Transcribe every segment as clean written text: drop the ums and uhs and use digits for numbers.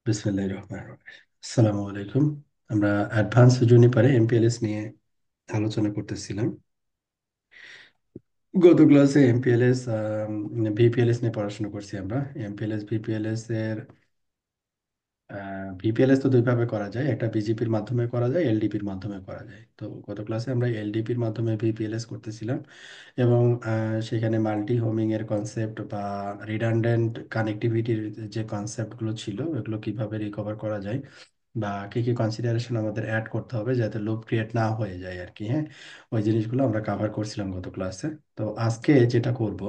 বিসমিল্লাহির রহমানির রহিম। আসসালামু আলাইকুম। আমরা অ্যাডভান্স জুনিপারে এমপিএলএস নিয়ে আলোচনা করতেছিলাম। গত ক্লাসে এমপিএলএস ভিপিএলএস নিয়ে পড়াশোনা করছি আমরা। এমপিএলএস ভিপিএলএস এর ভিপিএলএস তো দুইভাবে করা যায়, একটা বিজিপির মাধ্যমে করা যায়, এলডিপির মাধ্যমে করা যায়। তো গত ক্লাসে আমরা এলডিপির মাধ্যমে ভিপিএলএস করতেছিলাম এবং সেখানে মাল্টি হোমিং এর কনসেপ্ট বা রিডান্ডেন্ট কানেক্টিভিটির যে কনসেপ্টগুলো ছিল ওগুলো কিভাবে রিকভার করা যায় বা কি কি কনসিডারেশন আমাদের অ্যাড করতে হবে যাতে লুপ ক্রিয়েট না হয়ে যায় আর কি। হ্যাঁ, ওই জিনিসগুলো আমরা কভার করছিলাম গত ক্লাসে। তো আজকে যেটা করব,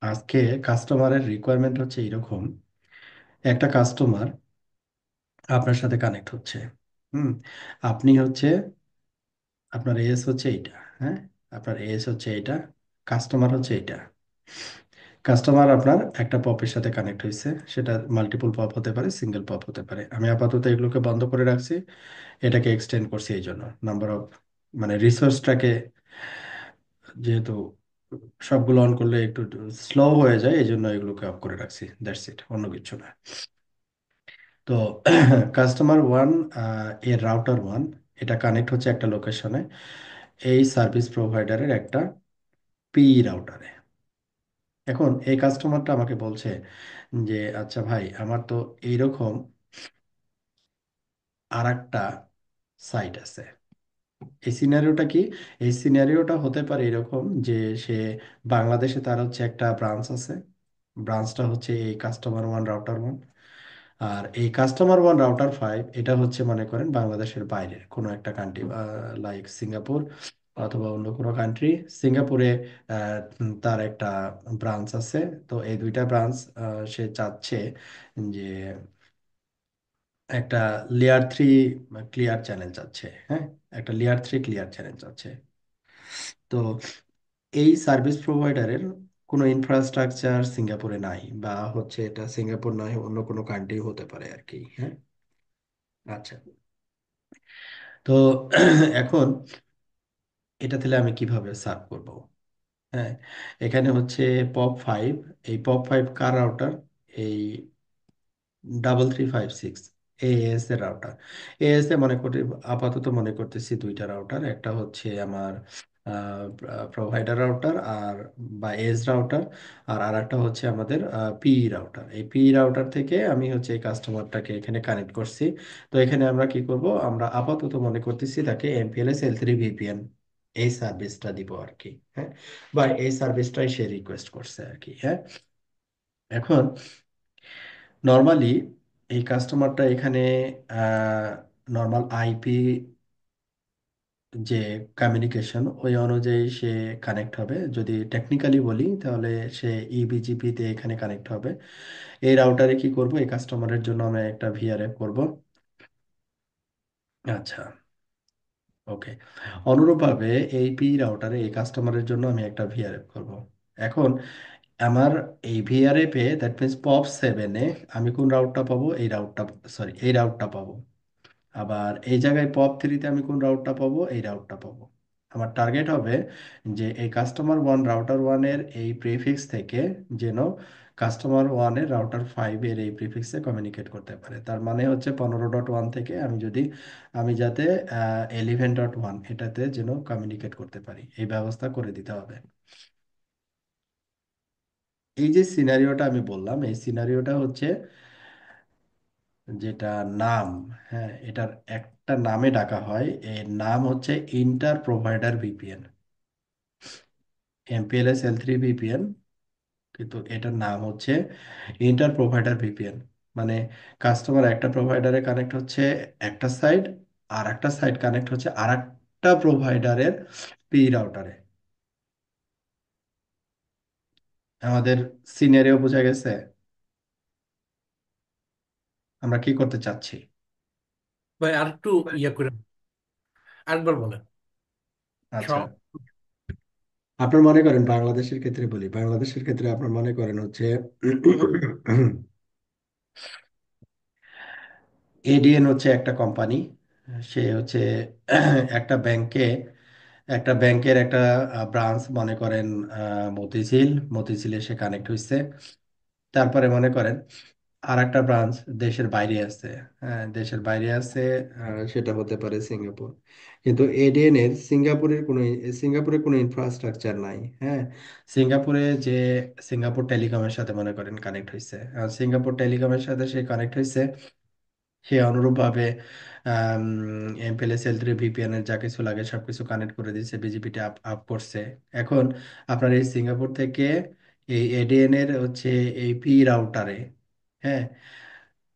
আজকে কাস্টমারের রিকোয়ারমেন্ট হচ্ছে এরকম: একটা কাস্টমার আপনার সাথে কানেক্ট হচ্ছে। হুম, আপনি হচ্ছে, আপনার এস হচ্ছে এইটা। হ্যাঁ, আপনার এস হচ্ছে এইটা, কাস্টমার হচ্ছে এইটা। কাস্টমার আপনার একটা পপের সাথে কানেক্ট হয়েছে, সেটা মাল্টিপল পপ হতে পারে, সিঙ্গেল পপ হতে পারে। আমি আপাতত এগুলোকে বন্ধ করে রাখছি, এটাকে এক্সটেন্ড করছি এই জন্য নাম্বার অফ, মানে রিসোর্সটাকে, যেহেতু সবগুলো অন করলে একটু স্লো হয়ে যায় এই জন্য এগুলোকে অফ করে রাখছি, দ্যাটস ইট, অন্য কিছু না। তো কাস্টমার ওয়ান এর রাউটার ওয়ান, এটা কানেক্ট হচ্ছে একটা লোকেশনে এই সার্ভিস প্রোভাইডারের একটা পি রাউটারে। এখন এই কাস্টমারটা আমাকে বলছে যে আচ্ছা ভাই, আমার তো এইরকম আর একটা সাইট আছে। এই সিনারিওটা কি? এই সিনারিওটা হতে পারে এরকম যে সে বাংলাদেশে, তার হচ্ছে একটা ব্রাঞ্চ আছে, ব্রাঞ্চটা হচ্ছে এই কাস্টমার ওয়ান রাউটার ওয়ান। আর এই কাস্টমার ওয়ান রাউটার ফাইভ, এটা হচ্ছে মনে করেন বাংলাদেশের বাইরের কোনো একটা কান্ট্রি, লাইক সিঙ্গাপুর অথবা অন্য কোনো কান্ট্রি। সিঙ্গাপুরে তার একটা ব্রাঞ্চ আছে। তো এই দুইটা ব্রাঞ্চ সে চাচ্ছে যে একটা লেয়ার থ্রি ক্লিয়ার চ্যানেল চাচ্ছে। হ্যাঁ, একটা লেয়ার থ্রি ক্লিয়ার চ্যানেল চাচ্ছে। তো এই সার্ভিস প্রোভাইডারের কোনো ইনফ্রাস্ট্রাকচার সিঙ্গাপুরে নাই, বা হচ্ছে এটা সিঙ্গাপুর নয়, অন্য কোনো কান্ট্রি হতে পারে আর কি। হ্যাঁ, আচ্ছা। তো এখন এটা তাহলে আমি কিভাবে সার্ভ করব? হ্যাঁ, এখানে হচ্ছে পপ ফাইভ। এই পপ ফাইভ কার রাউটার? এই 3356 এএস এর রাউটার। এএস এ মনে করি, আপাতত মনে করতেছি দুইটা রাউটার, একটা হচ্ছে আমার প্রোভাইডার রাউটার আর বা এজ রাউটার, আর আরেকটা হচ্ছে আমাদের পি রাউটার। এই পি রাউটার থেকে আমি হচ্ছে এই কাস্টমারটাকে এখানে কানেক্ট করছি। তো এখানে আমরা কি করব, আমরা আপাতত মনে করতেছি তাকে এমপিএলএস L3 ভিপিএন এই সার্ভিসটা দিব আর কি। হ্যাঁ, বা এই সার্ভিসটাই সে রিকোয়েস্ট করছে আর কি। হ্যাঁ, এখন নর্মালি এই কাস্টমারটা এখানে নর্মাল আইপি যে কমিউনিকেশন, ওই অনুযায়ী সে কানেক্ট হবে। যদি টেকনিক্যালি বলি তাহলে সে ইবিজিপি তে এখানে কানেক্ট হবে। এই রাউটারে কি করব, এই কাস্টমারের জন্য আমি একটা ভিআরএফ করব। আচ্ছা, ওকে। অনুরূপভাবে এই পি রাউটারে এই কাস্টমারের জন্য আমি একটা ভিআরএফ করব। এখন আমার এই VRF A, that means pop সেভেনে, আমি কোন রাউটটা পাবো? এই রাউটটা, সরি, এই রাউটটা পাবো। আবার এই জায়গায় পপ থ্রিতে আমি কোন রাউটটা পাবো? এই রাউটটা পাবো। আমার টার্গেট হবে যে এই কাস্টমার ওয়ান রাউটার ওয়ানের এই প্রিফিক্স থেকে যেন কাস্টমার ওয়ানের রাউটার ফাইভের এই প্রিফিক্সে কমিউনিকেট করতে পারে। তার মানে হচ্ছে 15.1 থেকে আমি যদি, আমি যাতে 11.1 এটাতে যেন কমিউনিকেট করতে পারি, এই ব্যবস্থা করে দিতে হবে। এই যে সিনারিওটা আমি বললাম, এই সিনারিওটা হচ্ছে যেটা নাম, হ্যাঁ, এটার একটা নামে ডাকা হয়। এর নাম হচ্ছে inter provider VPN, MPLS L3 VPN, কিন্তু এটার নাম হচ্ছে ইন্টার প্রোভাইডার ভিপিএন। মানে কাস্টমার একটা প্রোভাইডারে কানেক্ট হচ্ছে একটা সাইড, আর একটা সাইড কানেক্ট হচ্ছে আর একটা প্রোভাইডারের পি রাউটারে। আমাদের সিনারিও বোঝা গেছে আমরা কি করতে চাচ্ছি? ভাই আর একটু ইয়ে করে আরেকবার বলেন। আচ্ছা, সব আপনার মনে করেন বাংলাদেশের ক্ষেত্রে বলি, বাংলাদেশের ক্ষেত্রে আপনার মনে করেন হচ্ছে এডিএন হচ্ছে একটা কোম্পানি। সে হচ্ছে একটা ব্যাংকে, একটা ব্যাংকের একটা ব্রাঞ্চ মনে করেন মতিঝিলে সে কানেক্ট হয়েছে। তারপরে মনে করেন আর একটা ব্রাঞ্চ দেশের বাইরে আছে। হ্যাঁ, দেশের বাইরে আছে। সেটা হতে পারে সিঙ্গাপুর। কিন্তু এডিএন এর সিঙ্গাপুরের কোনো ইনফ্রাস্ট্রাকচার নাই। হ্যাঁ, সিঙ্গাপুরে যে সিঙ্গাপুর টেলিকমের সাথে মনে করেন কানেক্ট হয়েছে, সিঙ্গাপুর টেলিকমের সাথে সে কানেক্ট হয়েছে, সে অনুরূপভাবে এমপিএলএস এল3 ভিপিএন এর যা কিছু লাগে সবকিছু কানেক্ট করে দিচ্ছে, বিজিপিটা আপ আপ করছে। এখন আপনার এই সিঙ্গাপুর থেকে এই এডিএন এর হচ্ছে এই পি রাউটারে, হ্যাঁ,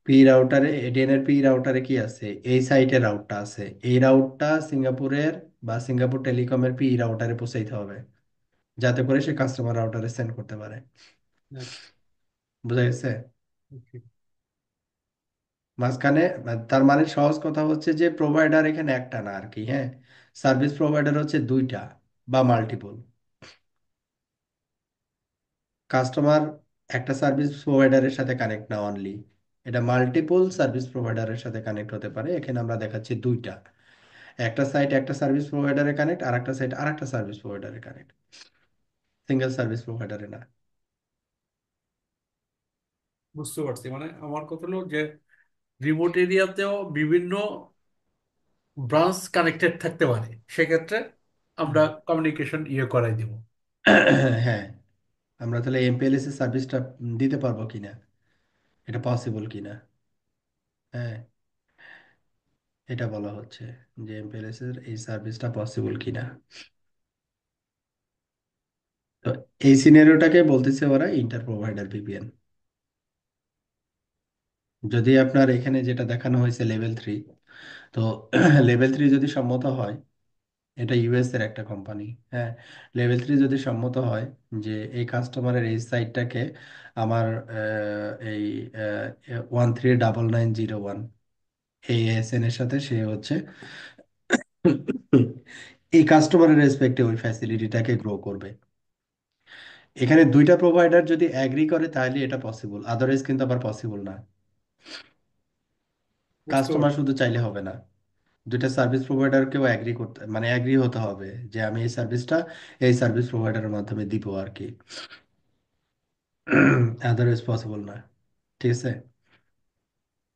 পি রাউটারে এডিএন এর পি রাউটারে কি আছে, এই সাইটের রাউটটা আছে, এই রাউটটা সিঙ্গাপুরের বা সিঙ্গাপুর টেলিকমের পি রাউটারে পৌঁছাইতে হবে, যাতে করে সে কাস্টমার রাউটারে সেন্ড করতে পারে। বুঝা গেছে? ওকে। মাঝখানে তার মানে সহজ কথা হচ্ছে যে প্রোভাইডার এখানে একটা না আর কি। হ্যাঁ, সার্ভিস প্রোভাইডার হচ্ছে দুইটা বা মাল্টিপল। কাস্টমার একটা সার্ভিস প্রোভাইডারের সাথে কানেক্ট না অনলি, এটা মাল্টিপল সার্ভিস প্রোভাইডারের সাথে কানেক্ট হতে পারে। এখানে আমরা দেখাচ্ছি দুইটা, একটা সাইট একটা সার্ভিস প্রোভাইডারে কানেক্ট, আর একটা সাইট আর একটা সার্ভিস প্রোভাইডারে কানেক্ট, সিঙ্গেল সার্ভিস প্রোভাইডারে না। বুঝতে পারছি, মানে আমার কথা হলো যে রিমোট এরিয়াতেও বিভিন্ন ব্রাঞ্চ কানেক্টেড থাকতে পারে, সেক্ষেত্রে আমরা হুম। কমিউনিকেশন করাই দিব। হ্যাঁ, আমরা তাহলে এমপিএলএস এর সার্ভিসটা দিতে পারবো কিনা, এটা পসিবল কিনা। হ্যাঁ, এটা বলা হচ্ছে যে এমপিএলএস এর এই সার্ভিসটা পসিবল কিনা। তো এই সিনারিওটাকে বলতেছে ওরা ইন্টার প্রোভাইডার ভিপিএন। যদি আপনার এখানে যেটা দেখানো হয়েছে লেভেল 3, তো লেভেল 3 যদি সম্মত হয়, এটা ইউএস এর একটা কোম্পানি। হ্যাঁ, লেভেল 3 যদি সম্মত হয় যে এই কাস্টমারের এই সাইটটাকে আমার এই 139901 এই এসএন এর সাথে সে হচ্ছে এই কাস্টমারের রেসপেক্টে ওই ফ্যাসিলিটিটাকে গ্রো করবে। এখানে দুইটা প্রোভাইডার যদি অ্যাগ্রি করে তাহলে এটা পসিবল, আদারওয়াইজ কিন্তু আবার পসিবল না। বুঝতে কাস্টমার পারছি। শুধু চাইলে হবে না, দুইটা সার্ভিস প্রোভাইডারকেও অ্যাগ্রি করতে মানে অ্যাগ্রি হতে হবে যে আমি এই সার্ভিসটা এই সার্ভিস প্রোভাইডারের মাধ্যমে দিব আর কি। আদারওয়াইজ পসিবল না। ঠিক আছে।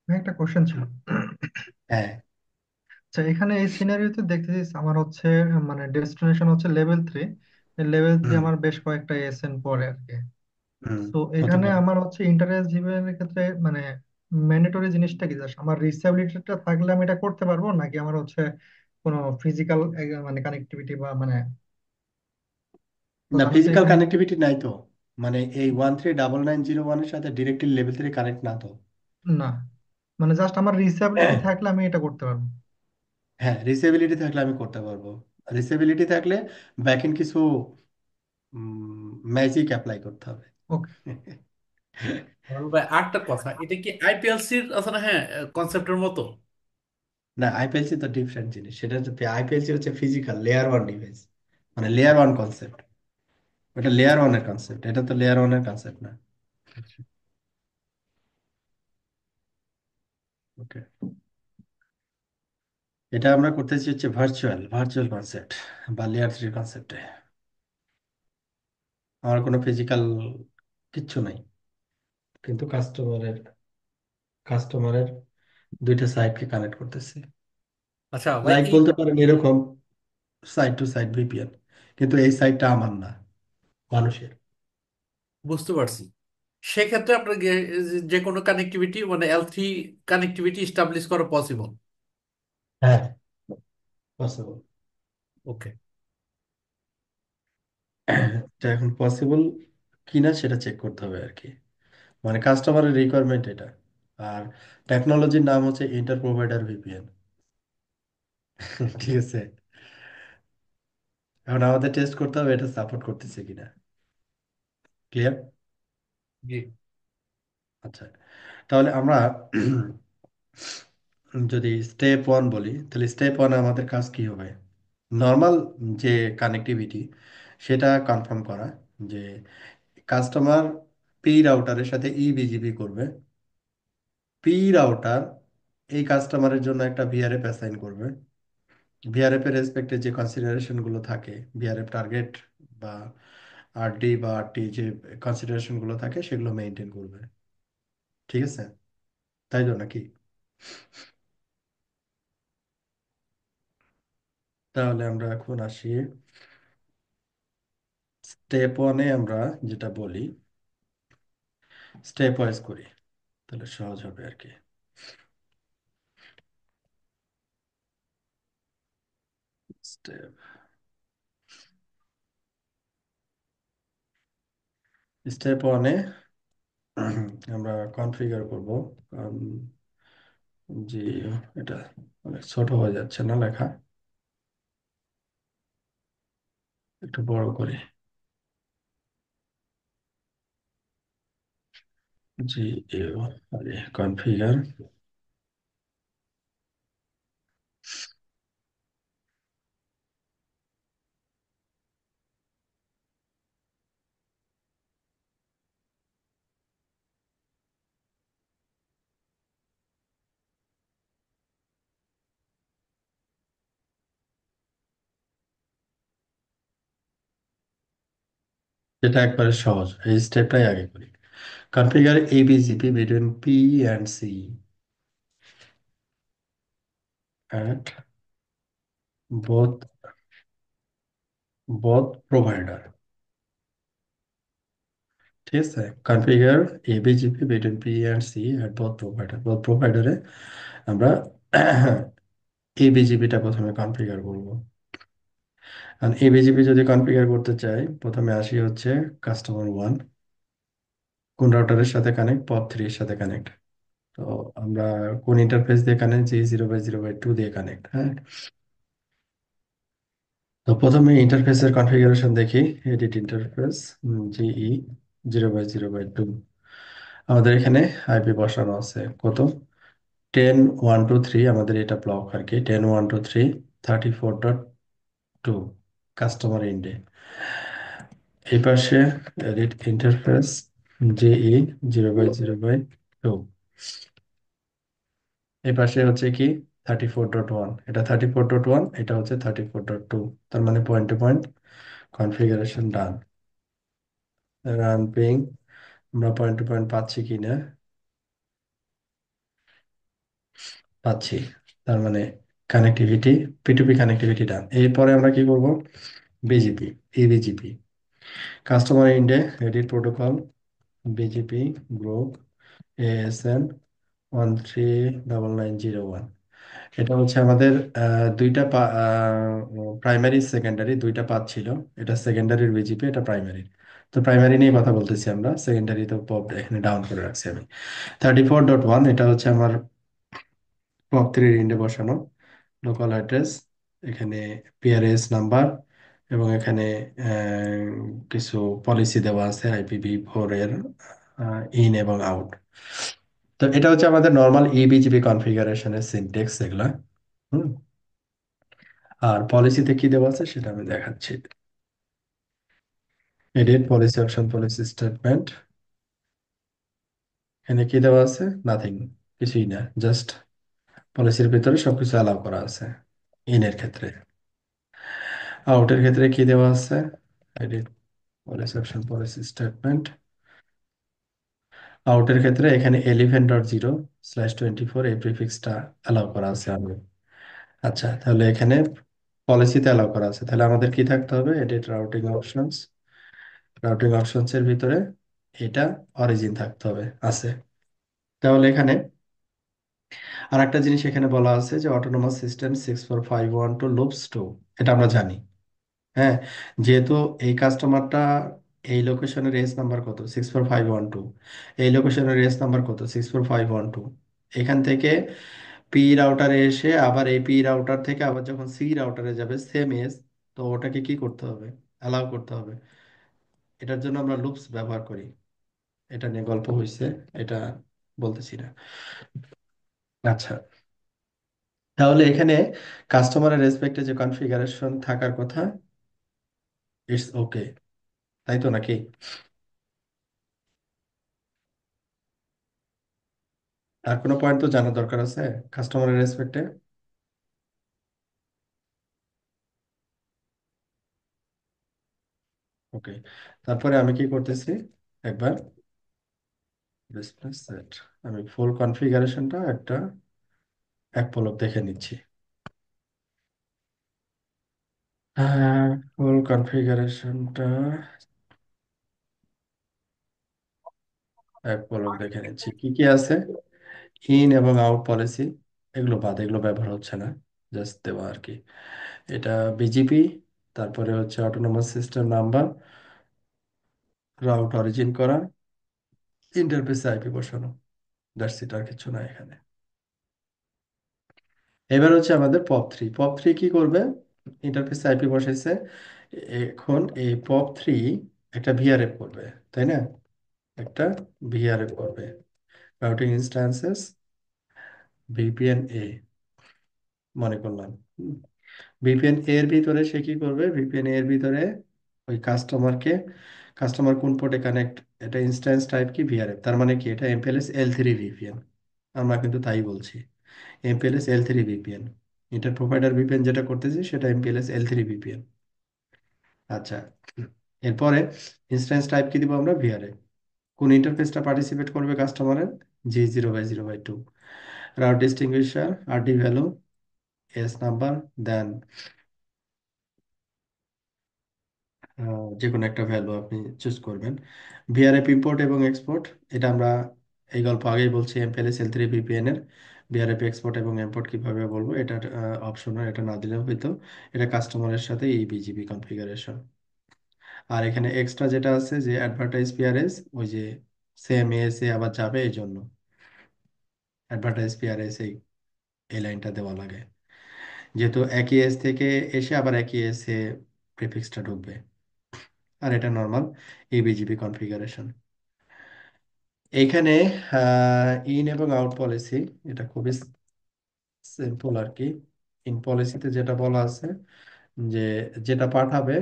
একটা কোশ্চেন ছিল। হ্যাঁ। আচ্ছা, এখানে এই সিনারিওতে দেখতেছি আমার হচ্ছে মানে ডেস্টিনেশন হচ্ছে লেভেল 3। লেভেল 3 হুম। আমার বেশ কয়েকটা এসএন পরে আর কি। হুম। তো হতে এখানে পারে। আমার হচ্ছে ইন্টারনেট জীবনের ক্ষেত্রে মানে ম্যান্ডেটরি জিনিসটা কি, জাস্ট আমার রিচেবিলিটিটা থাকলে আমি এটা করতে পারবো, নাকি আমার হচ্ছে কোনো ফিজিক্যাল মানে কানেক্টিভিটি বা মানে না, প্রধানত ফিজিক্যাল এখানে কানেক্টিভিটি নাই তো, মানে এই 139901 এর সাথে ডিরেক্টলি লেভেল 3 কানেক্ট না তো। না, মানে জাস্ট আমার রিচেবিলিটি থাকলে আমি এটা করতে পারবো। হ্যাঁ, রিসেবিলিটি থাকলে আমি করতে পারবো। রিসেবিলিটি থাকলে ব্যাকএন্ড কিছু ম্যাজিক অ্যাপ্লাই করতে হবে। ওকে। তাহলে ভাই আরেকটা কথা, এটা কি আইপিএলসির আসলে হ্যাঁ কনসেপ্টের মতো? না, আইপিএলসি তো ডিফারেন্ট জিনিস, সেটা হচ্ছে আইপিএলসি হচ্ছে ফিজিক্যাল লেয়ার 1 ডিভাইস, মানে লেয়ার 1 কনসেপ্ট। ওটা লেয়ার 1 এর কনসেপ্ট, এটা তো লেয়ার 1 এর কনসেপ্ট না। আচ্ছা। ওকে, এটা আমরা করতেছি হচ্ছে ভার্চুয়াল ভার্চুয়াল কনসেপ্ট বা লেয়ার 3 কনসেপ্টে। আমার কোনো ফিজিক্যাল কিচ্ছু নাই, কিন্তু কাস্টমারের দুইটা সাইটকে কানেক্ট করতেছি। আচ্ছা ভাই, লাইক এই বলতে পারেন এরকম সাইট টু সাইট ভিপিএন, কিন্তু এই সাইটটা আমার না, মানুষের। বুঝতে পারছি। সেক্ষেত্রে আপনার যে কোনো কানেক্টিভিটি মানে L3 কানেক্টিভিটি স্টাবলিশ করা পসিবল। হ্যাঁ, পসিবল। ওকে। এটা এখন পসিবল কিনা সেটা চেক করতে হবে আর কি, মানে কাস্টমারের রিকোয়ারমেন্ট এটা। আর টেকনোলজির নাম হচ্ছে ইন্টার প্রোভাইডার ভিপিএন। ঠিক আছে। এখন আমাদের টেস্ট করতে হবে এটা সাপোর্ট করতেছে কিনা। ক্লিয়ার? জি। আচ্ছা, তাহলে আমরা যদি স্টেপ 1 বলি, তাহলে স্টেপ 1 আমাদের কাজ কি হবে? নর্মাল যে কানেক্টিভিটি সেটা কনফার্ম করা, যে কাস্টমার পি রাউটারের সাথে ই বিজিপি করবে, পি রাউটার এই কাস্টমারের জন্য একটা ভিআরএফ অ্যাসাইন করবে, ভিআরএফ এর রেসপেক্টে যে কনসিডারেশন গুলো থাকে, ভিআরএফ টার্গেট বা আরডি বা আরটি যে কনসিডারেশন গুলো থাকে সেগুলো মেনটেন করবে। ঠিক আছে, তাই তো নাকি? তাহলে আমরা এখন আসি স্টেপ ওয়ানে। আমরা যেটা বলি স্টেপ ওয়াইজ করি, তাহলে সহজ হবে আর কি। স্টেপ স্টেপ ওয়ানে আমরা কনফিগার করব। জি, এটা অনেক ছোট হয়ে যাচ্ছে না লেখা, একটু বড় করি। জি, আরে কনফিগার, এটা একবারে সহজ, এই স্টেপটাই আগে করি। Configure EBGP between P and C at both provider. ঠিক আছে, configure EBGP between P and C at both প্রোভাইডারে আমরা এবিজিপিটা প্রথমে কনফিগার করব। আর এবিজিপি যদি কনফিগার করতে চাই, প্রথমে আসি হচ্ছে কাস্টমার ওয়ান, কোন রাউটারের সাথে কানেক্ট, পপ থ্রি এর সাথে কানেক্ট। তো আমরা কোন ইন্টারফেস দিয়ে কানেক্ট, জি 0/0/2 দিয়ে কানেক্ট। হ্যাঁ, তো প্রথমে ইন্টারফেসের কনফিগারেশন দেখি। Edit interface, GE 0/0/2। আমাদের এখানে আইপি বসানো আছে কত, 10.123, আমাদের এটা ব্লক আর কি, 10.123 34.2 কাস্টমার ইন্ডে। এই পাশে এডিট ইন্টারফেস, জেই 0/0/2। এই পাশে হচ্ছে কি 34.1, এটা 34.1, এটা হচ্ছে 34.2। তার মানে point two point configuration done. Run ping, আমরা পয়েন্ট টু পয়েন্ট পাচ্ছি কিনা, পাচ্ছি। তার মানে কানেক্টিভিটি, P2P কানেক্টিভিটি ডান। এরপরে আমরা কি করব, বিজিপি, এবিজিপি, কাস্টমার ইন্ডে edit protocol, BGP group ASN 139901। এটা হচ্ছে আমাদের দুইটা প্রাইমারি সেকেন্ডারি দুইটা পাথ ছিল। এটা সেকেন্ডারির বিজিপি, এটা প্রাইমারি। তো প্রাইমারি নিয়ে কথা বলতেছি আমরা, সেকেন্ডারি তো পপ এখানে ডাউন করে রাখছি আমি। 34.1 এটা হচ্ছে আমার পপ থ্রির ইন্ডে বসানো লোকাল অ্যাড্রেস, এখানে পিআরএস নাম্বার, এবং এখানে কিছু পলিসি দেওয়া আছে IPv4 এর ইন এবং আউট। তো এটা হচ্ছে আমাদের নর্মাল ইবিজিবি কনফিগারেশনের সিনটেক্স এগুলা। হুম, আর পলিসিতে কি দেওয়া আছে সেটা আমি দেখাচ্ছি। Edit policy option, policy statement, এখানে কি দেওয়া আছে, নাথিং, কিছুই না, জাস্ট পলিসির ভিতরে সবকিছু অ্যালাউ করা আছে। ইনের ক্ষেত্রে, আউটের ক্ষেত্রে কি দেওয়া আছে, edit policy option, policy statement. আউটের ক্ষেত্রে এখানে 11.0/24 এই প্রিফিক্সটা অ্যালাউ করা আছে আমি। আচ্ছা, তাহলে এখানে পলিসিতে অ্যালাউ করা আছে, তাহলে আমাদের কি থাকতে হবে, edit routing options, routing options এর ভিতরে এটা অরিজিন থাকতে হবে, আছে। তাহলে এখানে আর একটা জিনিস এখানে বলা আছে যে autonomous system 6451 to loops to, এটা আমরা জানি। হ্যাঁ, যেহেতু এই কাস্টমারটা এই লোকেশনের রেস নাম্বার কত, 6451 2, এই লোকেশনের রেস নাম্বার কত, 6451 2। এখান থেকে পি রাউটারে এসে আবার এই পি রাউটার থেকে আবার যখন সি রাউটারে যাবে সেম এস, তো ওটাকে কি করতে হবে, অ্যালাউ করতে হবে। এটার জন্য আমরা লুপস ব্যবহার করি। এটা নিয়ে গল্প হয়েছে, এটা বলতেছি না। আচ্ছা, তাহলে এখানে কাস্টমারের রেসপেক্টে যে কনফিগারেশন থাকার কথা, ইটস ওকে, তাই তো নাকি? আর কোনো পয়েন্ট তো জানার দরকার আছে কাস্টমারের রেসপেক্টে। ওকে, তারপরে আমি কি করতেছি একবার, ডিসপ্লে সেট, আমি ফুল কনফিগারেশনটা একটা এক পলক দেখে নিচ্ছি। হ্যাঁ, ফুল কনফিগারেশনটা এক পলক দেখে নিচ্ছি কি কি আছে। ইন এবং আউট পলিসি এগুলো বাদ, এগুলো ব্যবহার হচ্ছে না, জাস্ট দেওয়া আর কি। এটা বিজিপি, তারপরে হচ্ছে autonomous system number, route origin করা, ইন্টারফেসে আইপি বসানো, দ্যাটস ইট, আর কিছু না এখানে। এবার হচ্ছে আমাদের পপ 3। পপ 3 কি করবে? ইন্টারফেসে আইপি বসাইছে, এখন এই পপ 3 একটা ভিআরএফ করবে, তাই না? একটা ভিআরএফ করবে, রাউটিং ইনস্ট্যান্সেস ভিপিএন এ মনে করলাম। ভিপিএন এর ভিতরে সে কি করবে? ভিপিএন এর ভিতরে ওই কাস্টমার কোন পোর্টে কানেক্ট, এটা ইনস্ট্যান্স টাইপ কি ভিআরএফ, তার মানে কি এটা MPLS L3 ভিপিএন। আমরা কিন্তু তাই বলছি, MPLS L3 VPN. Inter provider VPN যেটা করতেছি সেটা MPLS L3 ভিপিএন। আচ্ছা, এরপরে ইনস্ট্যান্স টাইপ কি দিব আমরা? ভিআরএফ। কোন ইন্টারফেসটা পার্টিসিপেট করবে কাস্টমারের? G0/0/2। Route distinguisher RD value, AS number, then যে কোনো একটা ভ্যালু আপনি চুজ করবেন। ভিআরএফ ইম্পোর্ট এবং এক্সপোর্ট, এটা আমরা এই গল্প আগেই বলছি MPLS L3 VPN এর ভিআরএফ এক্সপোর্ট এবং ইম্পোর্ট কিভাবে বলবো, এটা অপশনাল, এটা না দিলেও হইতো। এটা কাস্টমারের সাথে এই বিজিবি কনফিগারেশন। আর এখানে এক্সট্রা যেটা আছে যে অ্যাডভার্টাইজ পিআরএস, ওই যে সেম এসে আবার যাবে, এই জন্য অ্যাডভার্টাইজ পিআরএস এই লাইনটা দেওয়া লাগে, যেহেতু একই এস থেকে এসে আবার একই এসে প্রিফিক্সটা ঢুকবে। আর এটা নর্মাল এবিজিবি কনফিগারেশন। এইখানে ইন এবং আউট পলিসি, এটা খুবই সিম্পল আর কি। ইন পলিসিতে যেটা বলা আছে যে যেটা পাঠাবে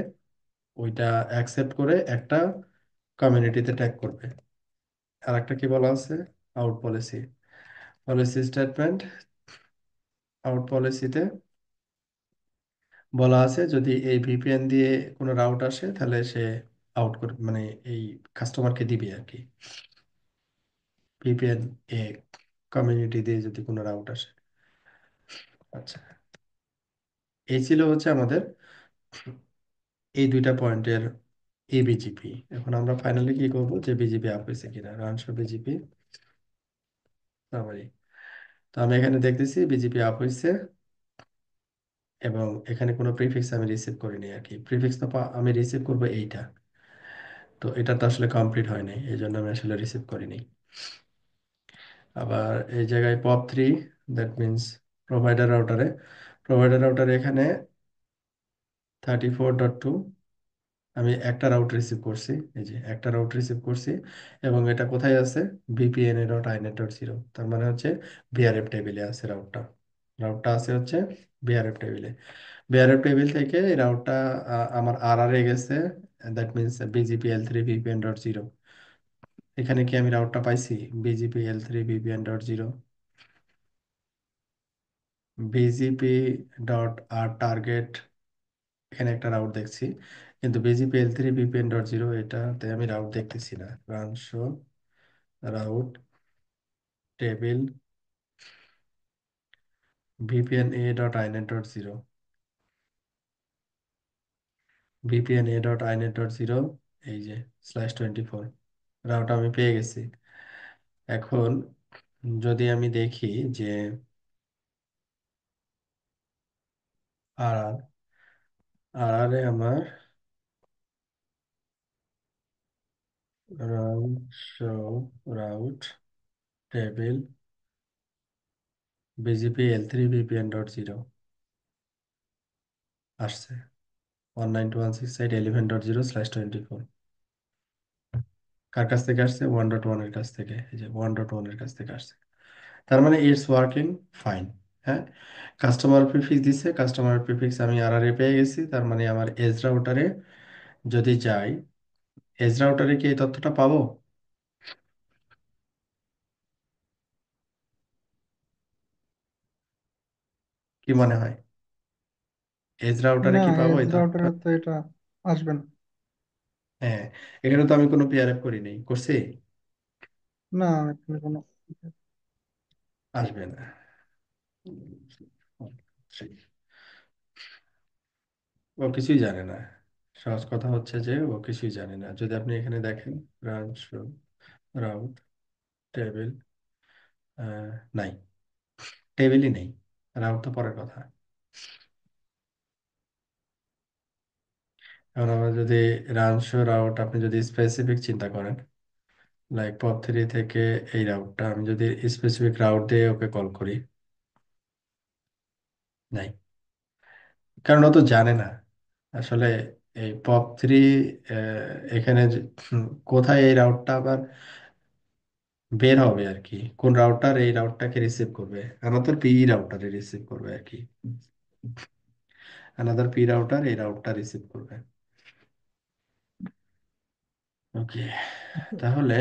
ওইটা অ্যাকসেপ্ট করে একটা কমিউনিটিতে ট্যাগ করবে। আর একটা কি বলা আছে? Out policy, policy statement. Out পলিসিতে বলা আছে যদি এই ভিপিএন দিয়ে কোনো রাউট আসে তাহলে সে আউট করে, মানে এই কাস্টমারকে দিবে আর কি। ভিপিএন এ কমিউনিটি দিয়ে যদি কোনো রাউট আসে। আচ্ছা, এই ছিল হচ্ছে আমাদের এই দুইটা পয়েন্টের এবিজিপি। এখন আমরা ফাইনালি কি করব, যে বিজিপি আপ হয়েছে কিনা, রান শো বিজিপি সামারি। তো আমি এখানে দেখতেছি বিজিপি আপ হয়েছে, এবং এখানে কোনো প্রিফিক্স আমি রিসিভ করিনি আর কি। প্রিফিক্স তো আমি রিসিভ করব এইটা, তো এটা তো আসলে কমপ্লিট হয় নাই, এই জন্য আমি আসলে রিসিভ করিনি। আবার এই জায়গায় পপ 3, দ্যাট মিনস প্রোভাইডার রাউটারে এখানে 34.2 আমি একটা রাউট রিসিভ করছি, এই যে একটা রাউট রিসিভ করছি। এবং এটা কোথায় আছে? VPNA.inet.0, তার মানে হচ্ছে ভিআরএফ টেবিলে আছে রাউটটা। রাউটটা আছে হচ্ছে ভিআরএফ টেবিলে। ভিআরএফ টেবিল থেকে এই রাউটটা আমার আর এ গেছে, that means BGP L3 VPN.0। এখানে কি আমি রাউটটা পাইছি? BGP L3 VPN.0, BGP.R target, এখানে একটা রাউট দেখছি, কিন্তু BGP L3 VPN.0 এটাতে আমি রাউট দেখতেছি না। Run show route table VPNA.inet.0, VPNA.inet.0, এই যে /24 রাউট আমি পেয়ে গেছি। এখন যদি আমি দেখি যে আর আর এ আমার run show route table BGP L3 VPN.0 আসছে 192.168.11.0/24। কার কাছ থেকে আসছে? 1.1 এর কাছ থেকে, এই যে 1.1 এর কাছ থেকে আসছে। তার মানে ইটস ওয়ার্কিং ফাইন। হ্যাঁ, কাস্টমার প্রিফিক্স দিছে, কাস্টমার প্রিফিক্স আমি আর পেয়ে গেছি, তার মানে আমার এজ রাউটারে যদি যাই, এজ রাউটারে কি এই তথ্যটা পাবো? কি মনে হয়, এজ রাউটারে না, কি পাবো এজ এই তথ্য? রাউটারে তো এটা আসবে না। হ্যাঁ, এখানে তো আমি কোনো পিআরএফ করি নাই, করছি? না, এখানে কোনো আসবে না। ও কিছুই জানে না। সহজ কথা হচ্ছে যে ও কিছুই জানে না। যদি আপনি এখানে দেখেন ব্রাঞ্চ, রাউট, টেবিল, নাই, টেবিলই নেই। রাউট তো পরের কথা। এখন আমরা যদি রাঞ্চ রাউট আপনি যদি স্পেসিফিক চিন্তা করেন, লাইক পথ 3 থেকে এই রাউটটা আমি যদি স্পেসিফিক রাউট দিয়ে ওকে কল করি, নাই, কারণ ও তো জানে না আসলে এই পপ 3 এখানে কোথায় এই রাউটটা আবার বের হবে আর কি, কোন রাউটার এই রাউটটাকে রিসিভ করবে। আনাদার পি রাউটারে রিসিভ করবে আর কি, আনাদার পি রাউটার এই রাউটটা রিসিভ করবে। ওকে, তাহলে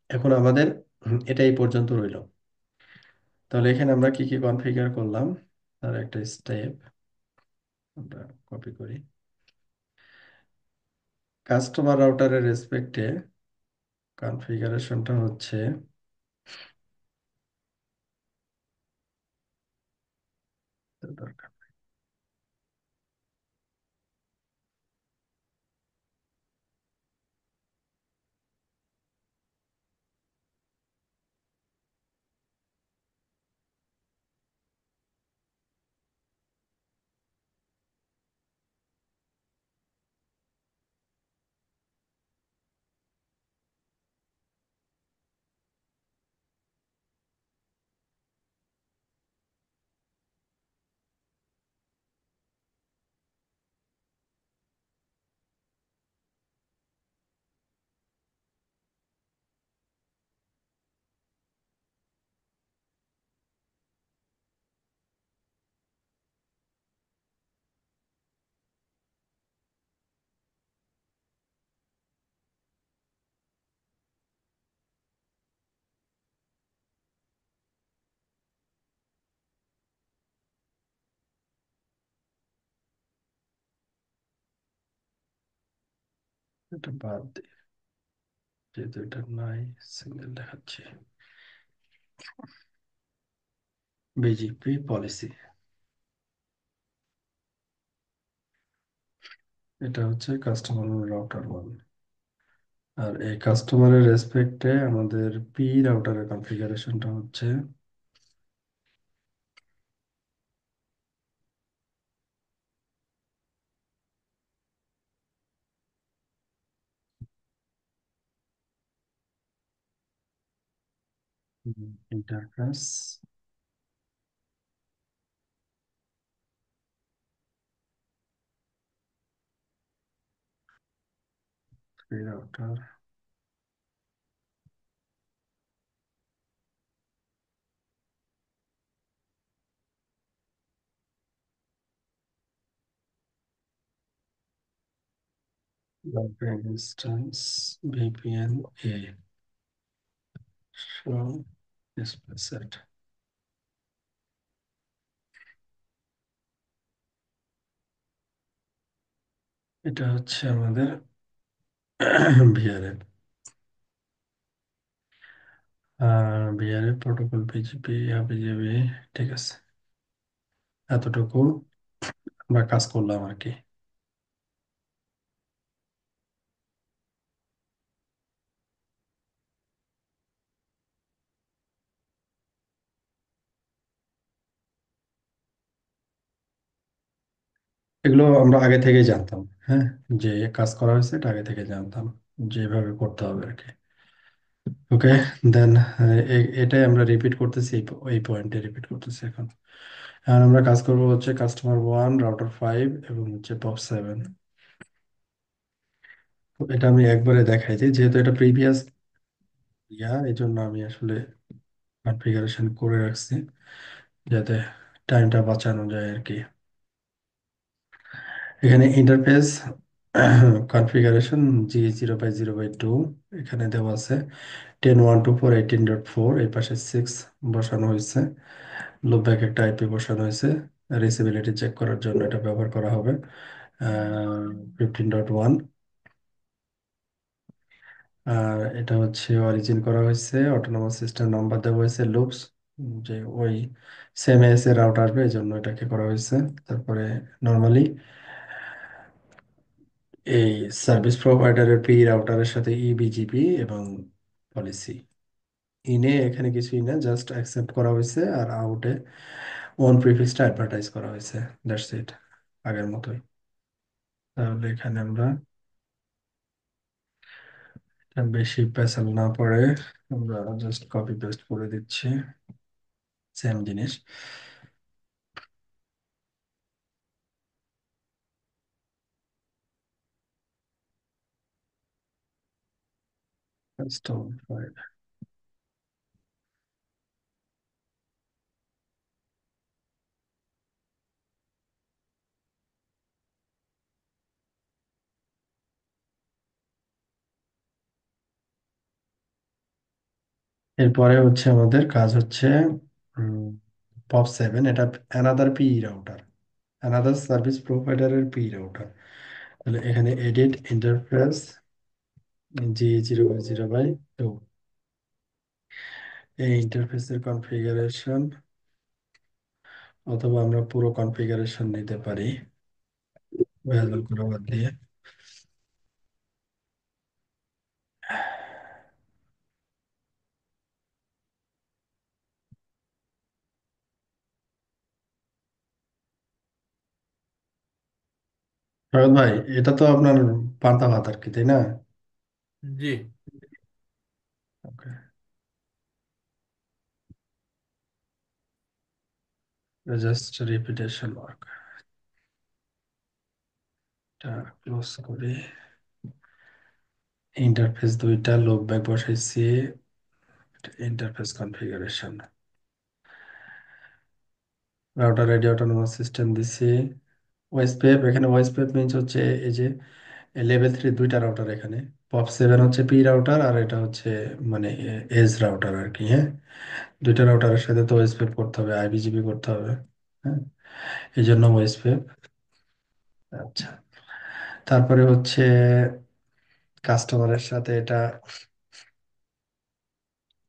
এখন আমাদের এটা এই পর্যন্ত রইল। তাহলে এখানে আমরা কি কি কনফিগার করলাম তার একটা স্টেপ আমরা কপি করি। কাস্টমার রাউটারের রেসপেক্টে কনফিগারেশনটা হচ্ছে দরকার, এটা বাদ দিই যেহেতু এটা নাই, সিঙ্গেল দেখাচ্ছি। বিজিপি পলিসি, এটা হচ্ছে কাস্টমার রাউটার 1। আর এই কাস্টমারের রেসপেক্টে আমাদের পি রাউটারের কনফিগারেশনটা হচ্ছে interface P router, instance, VPN A, show display set. এটা হচ্ছে আমাদের VRF, VRF protocol BGP BGP. ঠিক আছে, এতটুকু আমরা কাজ করলাম আর কি। এগুলো আমরা আগে থেকেই জানতাম, হ্যাঁ, যে কাজ করা হয়েছে এটা আগে থেকে জানতাম যেভাবে করতে হবে আর কি। ওকে, দেন এটাই আমরা রিপিট করতেছি, এই পয়েন্টে রিপিট করতেছি এখন। আর আমরা কাজ করবো হচ্ছে কাস্টমার 1, রাউটার 5 এবং হচ্ছে পপ 7। এটা আমি একবারে দেখাই দিই যেহেতু এটা প্রিভিয়াস এই জন্য আমি আসলে কনফিগারেশন করে রাখছি যাতে টাইমটা বাঁচানো যায় আর কি। এখানে ইন্টারফেস কনফিগারেশন G0/0/2 এখানে দেওয়া আছে। 10.124.18.4 এই পাশে 6 বসানো হয়েছে। লুপব্যাক একটা আইপি বসানো হয়েছে। রিসিবিলিটি চেক করার জন্য এটা ব্যবহার করা হবে। 15.1 আর এটা হচ্ছে অরিজিন করা হয়েছে, অটোনোমাস সিস্টেম নাম্বার দেওয়া হয়েছে লুপস, যে ওই সেম এস এর আউট আসবে এই জন্য এটাকে করা হয়েছে। তারপরে নর্মালি এই সার্ভিস প্রোভাইডারের পি রাউটারের সাথে ইবিজিপি এবং পলিসি ইনে এখানে কিছুই না, জাস্ট অ্যাকসেপ্ট করা হয়েছে আর আউটে ওন প্রিফিক্সটা অ্যাডভার্টাইজ করা হয়েছে, দ্যাটস ইট, আগের মতোই। তাহলে এখানে আমরা বেশি পেছাল না পড়ে আমরা জাস্ট কপি পেস্ট করে দিচ্ছি সেম জিনিস। Custom file. এরপরে হচ্ছে আমাদের কাজ হচ্ছে পপ সেভেন, এটা another P router, another service প্রোভাইডারের পি রাউটার। তাহলে এখানে এডিট ইন্টারফেস G0/0/2, এই ইন্টারফেসের কনফিগারেশন, অথবা আমরা পুরো কনফিগারেশন নিতে পারি ভ্যালু গুলো বাদ দিয়ে। শরৎ ভাই, এটা তো আপনার পান্তা ভাত আর কি, তাই না? জি। ওকে, জাস্ট রিপিটেশন ওয়ার্ক, এটা ক্লোজ করি। ইন্টারফেস দুইটা লোক ব্যাক বসাইছি, interface configuration, router ID autonomous system দিছি, ওএসপিএফ, এখানে ওএসপিএফ মিনস হচ্ছে এই যে লেভেল 3 দুইটা রাউটার এখানে, পপ সেভেন হচ্ছে পি রাউটার আর এটা হচ্ছে মানে এজ রাউটার আর কি, হ্যাঁ। দুইটা রাউটারের সাথে তো ওএসপিএফ করতে হবে, আইবিজিপি করতে হবে, হ্যাঁ, এই জন্য ওএসপিএফ। আচ্ছা, তারপরে হচ্ছে কাস্টমারের সাথে এটা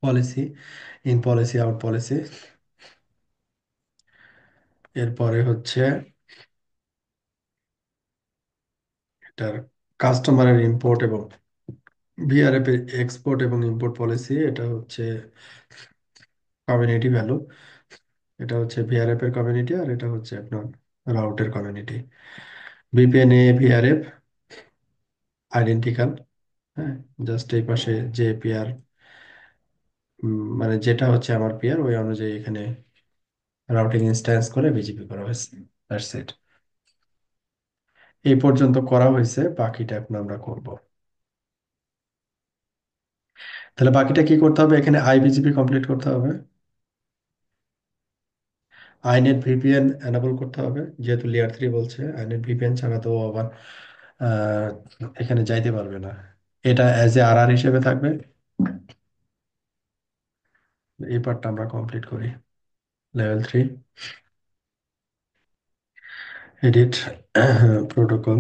policy, in policy out policy. এরপরে হচ্ছে এটার কাস্টমারের ইম্পোর্ট এবং ভিআরএফ এর এক্সপোর্ট এবং ইম্পোর্ট পলিসি, এটা হচ্ছে কমিউনিটি ভ্যালু, এটা হচ্ছে ভিআরএফ এর কমিউনিটি আর এটা হচ্ছে আপনার রাউটের কমিউনিটি। ভিপিএন এ ভিআরএফ আইডেন্টিক্যাল, হ্যাঁ, জাস্ট এই পাশে যে পেয়ার, মানে যেটা হচ্ছে আমার পেয়ার ওই অনুযায়ী এখানে রাউটিং ইনস্ট্যান্স করে বিজিপি করা হয়েছে, দ্যাটস ইট। এই পর্যন্ত করা হয়েছে, বাকিটা এখন আমরা করব। তাহলে বাকিটা কি করতে হবে, এখানে আইবিজিপি কমপ্লিট করতে হবে, আইনেট ভিপিএন এনাবল করতে হবে, যেহেতু লেয়ার 3 বলছে, আইনেট ভিপিএন ছাড়া তো ও আবার আহ, এখানে যাইতে পারবে না, এটা অ্যাজ এ আর হিসেবে থাকবে। এই পার্টটা আমরা কমপ্লিট করি। Level 3 edit protocol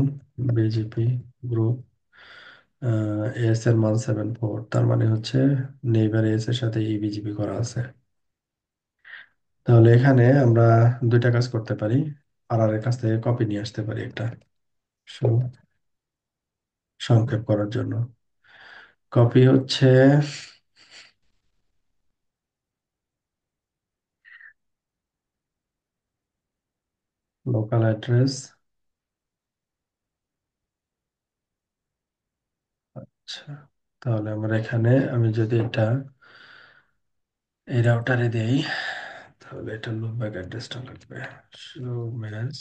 BGP group, S এর মান 74, তার মানে হচ্ছে নেইবার এস এর সাথে ইবিজিপি করা আছে। তাহলে এখানে আমরা দুইটা কাজ করতে পারি, আর এর কাছ থেকে কপি নিয়ে আসতে পারি একটা, সংক্ষেপ করার জন্য। কপি হচ্ছে লোকাল অ্যাড্রেস, আচ্ছা, তাহলে আমরা এখানে আমি যদি এটা এই রাউটারে দেই, তাহলে এটা লুপব্যাক অ্যাড্রেসটা লাগবে, শো ম্যাচ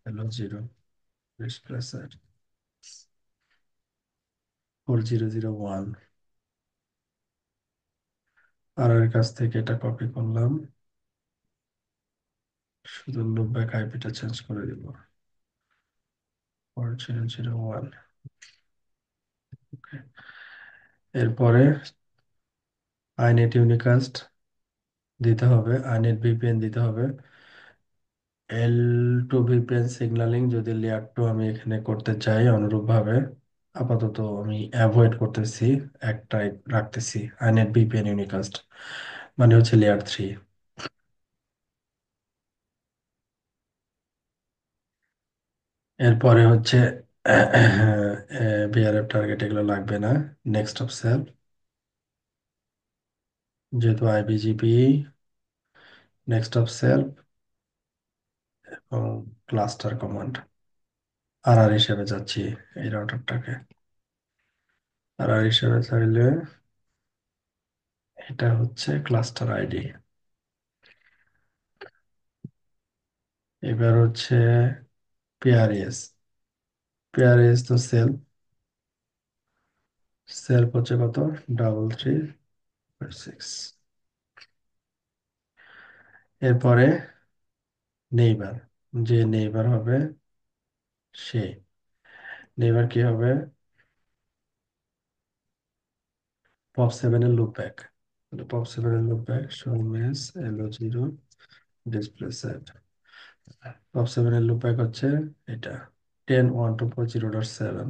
হ্যালো 0 ডিসপ্লেসার 4001, আর এর কাছ থেকে এটা কপি করলাম, শুধু লুপব্যাক আইপিটা চেঞ্জ করে দিব, 4001। ওকে, এরপরে আইনেট ইউনিকাস্ট দিতে হবে, আইনেট ভিপিএন দিতে হবে, L2 ভিপিএন সিগন্যালিং যদি লেয়ার 2 আমি এখানে করতে চাই অনুরূপভাবে, আপাতত আমি অ্যাভয়েড করতেছি, একটাই রাখতেছি, আইনেট ভিপিএন ইউনিকাস্ট, মানে হচ্ছে লেয়ার 3। এরপরে হচ্ছে বিআরএফ টার্গেট, এগুলো লাগবে না। নেক্সট অফ সেল, যেহেতু আইবিজিপি, নেক্সট অফ সেল এবং ক্লাস্টার কমান্ড, আর হিসেবে যাচ্ছি এই রাউটারটাকে। আর হিসেবে চাইলে এটা হচ্ছে ক্লাস্টার আইডি। এবার হচ্ছে পিআরএস। পিআরএস তো সেল, সেলফ হচ্ছে কত, 33.6। এরপরে নেইবার, যে নেইবার হবে সে, নেইবার কি হবে, পপ 7 এর লুপ ব্যাক। পপ 7 এর লুপ ব্যাক শোমেস L0 ডিসপ্লে সেট। পপ 7 এর লুপ ব্যাক হচ্ছে এটা 10.1.2.0.7।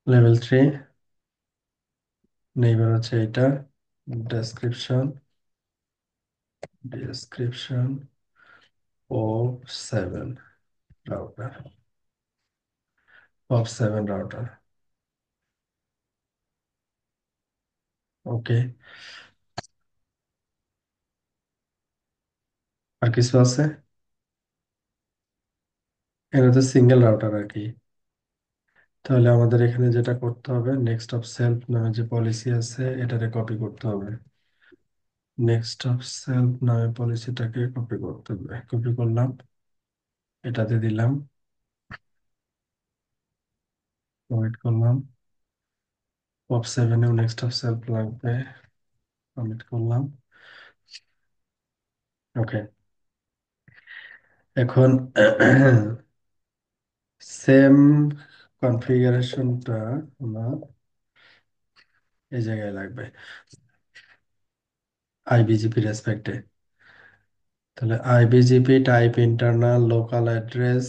লেভেল 3 নেইবার হচ্ছে এটা, description, description pop 7 router, pop 7 router. Okay, আর কিছু আছে? এটা তো সিঙ্গেল রাউটার আর কি। তাহলে আমাদের এখানে যেটা করতে হবে, নেক্সট অফ সেলফ নামে যে পলিসি আছে এটারে কপি করতে হবে। নেক্সট অফ সেলফ নামে পলিসিটাকে কপি করতে হবে, কপি করলাম, এটাতে দিলাম, কমিট করলাম। পপ 7-এও নেক্সট অফ সেলফ লাগবে, কমিট করলাম। ওকে, এখন সেম কনফিগারেশনটা আমার এই জায়গায় লাগবে, আইবিজিপি রেসপেক্টে। তাহলে IBGP type internal local address,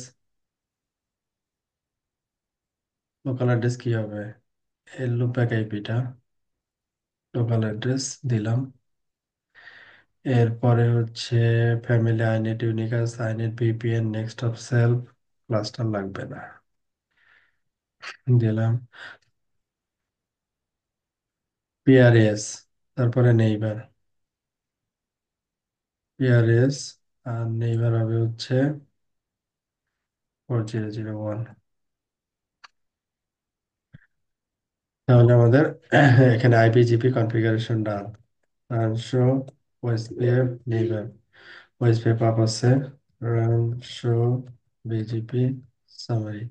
local address কি হবে, এর লুপব্যাক আইপিটা, লোকাল অ্যাড্রেস দিলাম। এরপরে হচ্ছে family inet unicast, inet VPN, next of self, cluster লাগবে না, দিলাম। পিআরএস, তারপরে নেইবার, পিআরএস আর নেইবার হবে হচ্ছে 4001। তাহলে আমাদের এখানে IBGP configuration done. Run show OSPF neighbour, OSPF up আছে, run show BGP summary.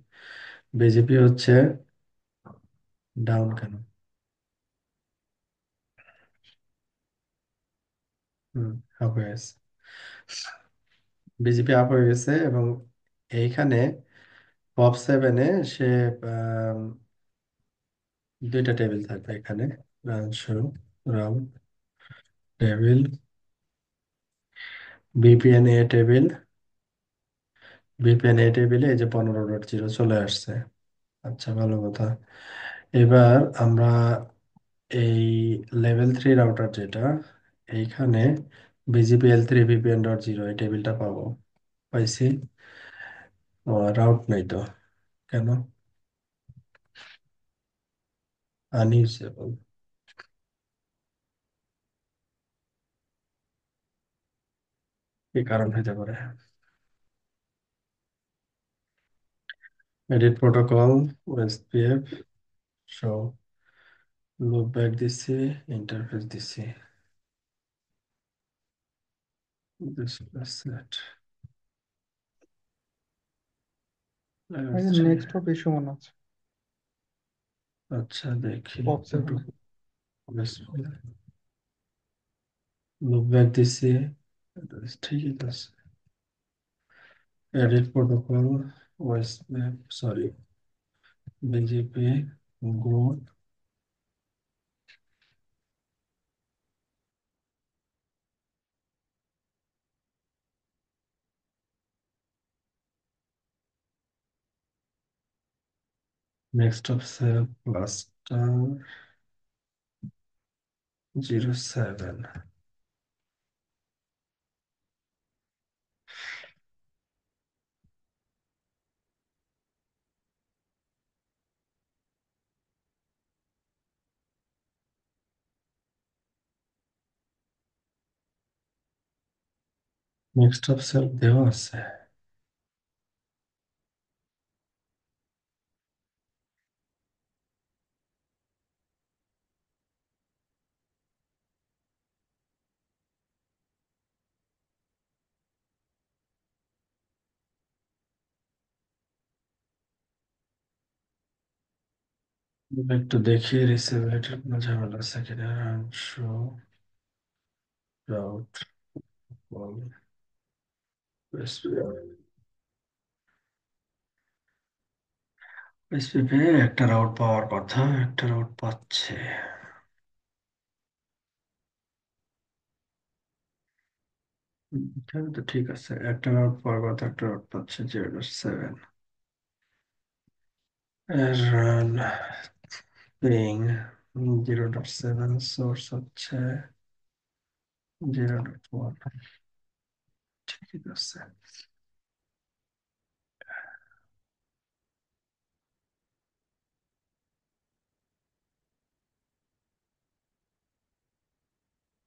BGP হচ্ছে ডাউন কেন, হুম, আপ হয়ে গেছে, বিজেপি আপ হয়ে গেছে। এবং এইখানে পপ 7-এ সে আম, দুইটা টেবিল থাকবে এখানে, রানশো রাউন্ড টেবিল, বিপিএন টেবিল, বিপিএন টেবিলে এই যে 15.0 চলে আসছে। আচ্ছা, ভালো কথা। এবার আমরা এই লেভেল 3 রাউটার যেটা, এইখানে বিজিপি L3 VPN.0 এই টেবিলটা পাবো, পাইছি। রাউট নাই তো, কেন, আনইউজেবল, কি কারণ হতে পারে। Edit protocol, OSPF show, loop back দিচ্ছি, ইন্টারফেস দিচ্ছি, সেট নেক্সট অফ ইস্যু মনে আছে, আচ্ছা দেখি, পপ 7-এ। লুপ ব্যাক দিচ্ছি, ঠিকই আছে। Edit protocol, OSPF, sorry, BGP go, next of self cluster 07। Next of self দেওয়া আছে। একটু দেখি রিসেবিলিটির কোনো ঝামেলা আছে কিনা। শো রাউট কল এসপিপি একটা রাউট পাওয়ার কথা, একটা রাউট পাচ্ছে। তাহলে তো ঠিক আছে, একটা রাউট পাওয়ার কথা, একটা রাউট পাচ্ছে 07। রান পিং 0.7, সোর্স হচ্ছে 0.1। ঠিক আছে,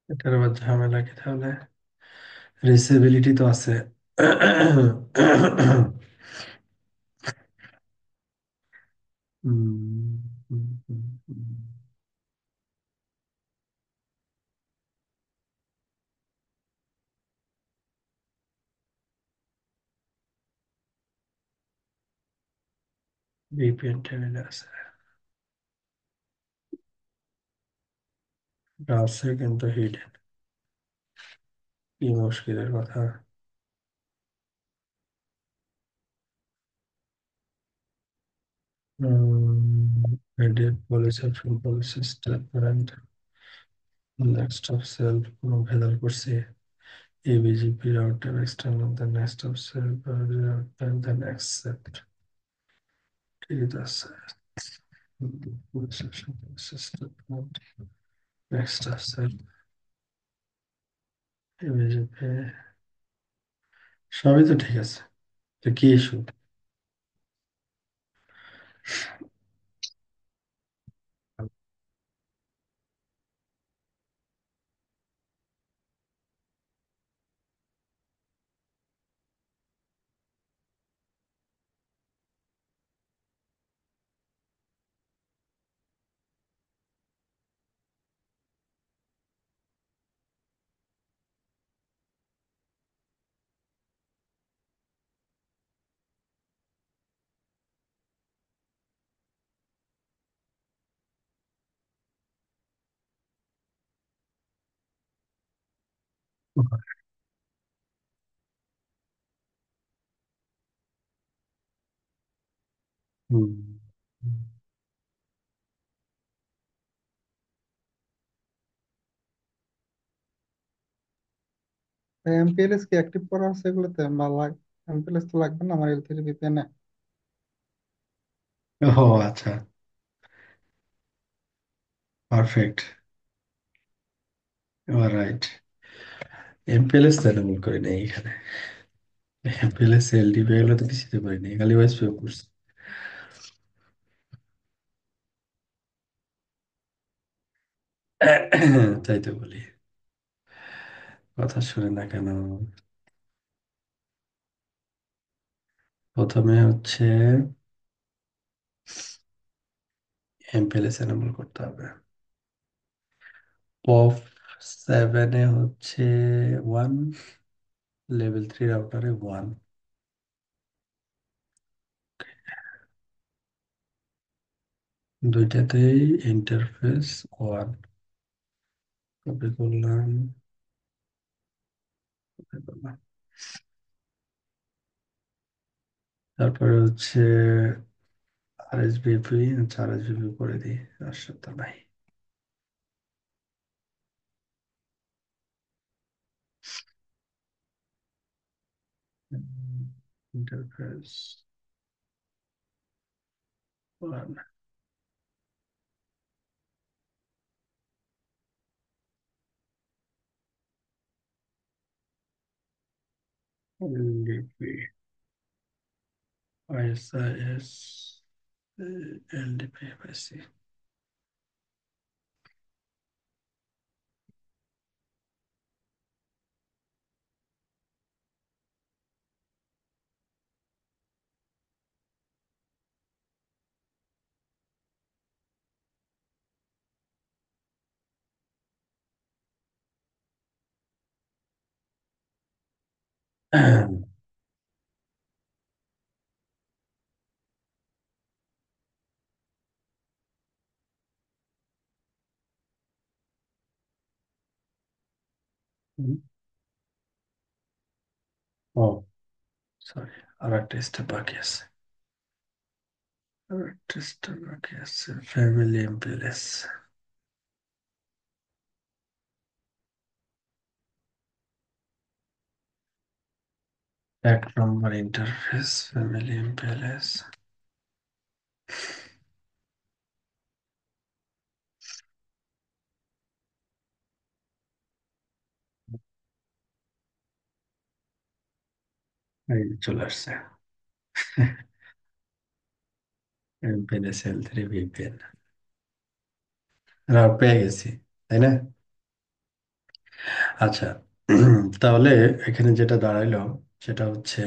এটার আবার ঝামেলা কি তাহলে? রিসেবিলিটি তো আছে। ভিপিএন টেবিলে আছে, আছে কিন্তু হিডেন। কি মুশকিলের কথা। Headed policy, full policy, step current, next of self কোনো ভেদাল করছে। EBGP router external, then next of self router, then accept. ঠিক আছে, নেক্সট অফ সেলফ এবিজিপি, সবই তো ঠিক আছে। তো কি ইস্যু? হুম। এমপিএলএস কি অ্যাক্টিভ করা আছে এগুলোতে, বা এমপিএলএস তো লাগবে না আমার এল3 ভিপিএন এ? ও আচ্ছা, পারফেক্ট, রাইট। এমপিএলএস তো এনরোল করি নাই এখানে। এমপিএলএস এলডিপি এগুলো তো কিছুতে করি নাই, খালি ওয়াইস পে করছি। তাই তো বলি, কথা শুনে না কেন। প্রথমে হচ্ছে এমপিএলএস এনরোল করতে হবে। পফ 7-এ হচ্ছে 1, লেভেল 3 রাউটারে 1। দুইটাতেই ইন্টারফেস 1। কপি করলাম, copy করলাম। তারপরে হচ্ছে আরএসভিপি, আচ্ছা আরএসভিপি করে দিই, আসলে নাই। ইন্টারফেস এলডিপি, আইএসআইএস, এলডিপি পাইছি। ও সরি, আর একটা স্টেপ বাকি আছে, আর একটা স্টেপ বাকি আছে, ফ্যামিলি এমপিএলএস। 1 নম্বর ইন্টারফেস, ফ্যামিলি এমপিএলএস। এই চলে আসছে, এমপিএলএস L3 VPN। পেয়ে গেছি, তাই না? আচ্ছা, তাহলে এখানে যেটা দাঁড়াইলো সেটা হচ্ছে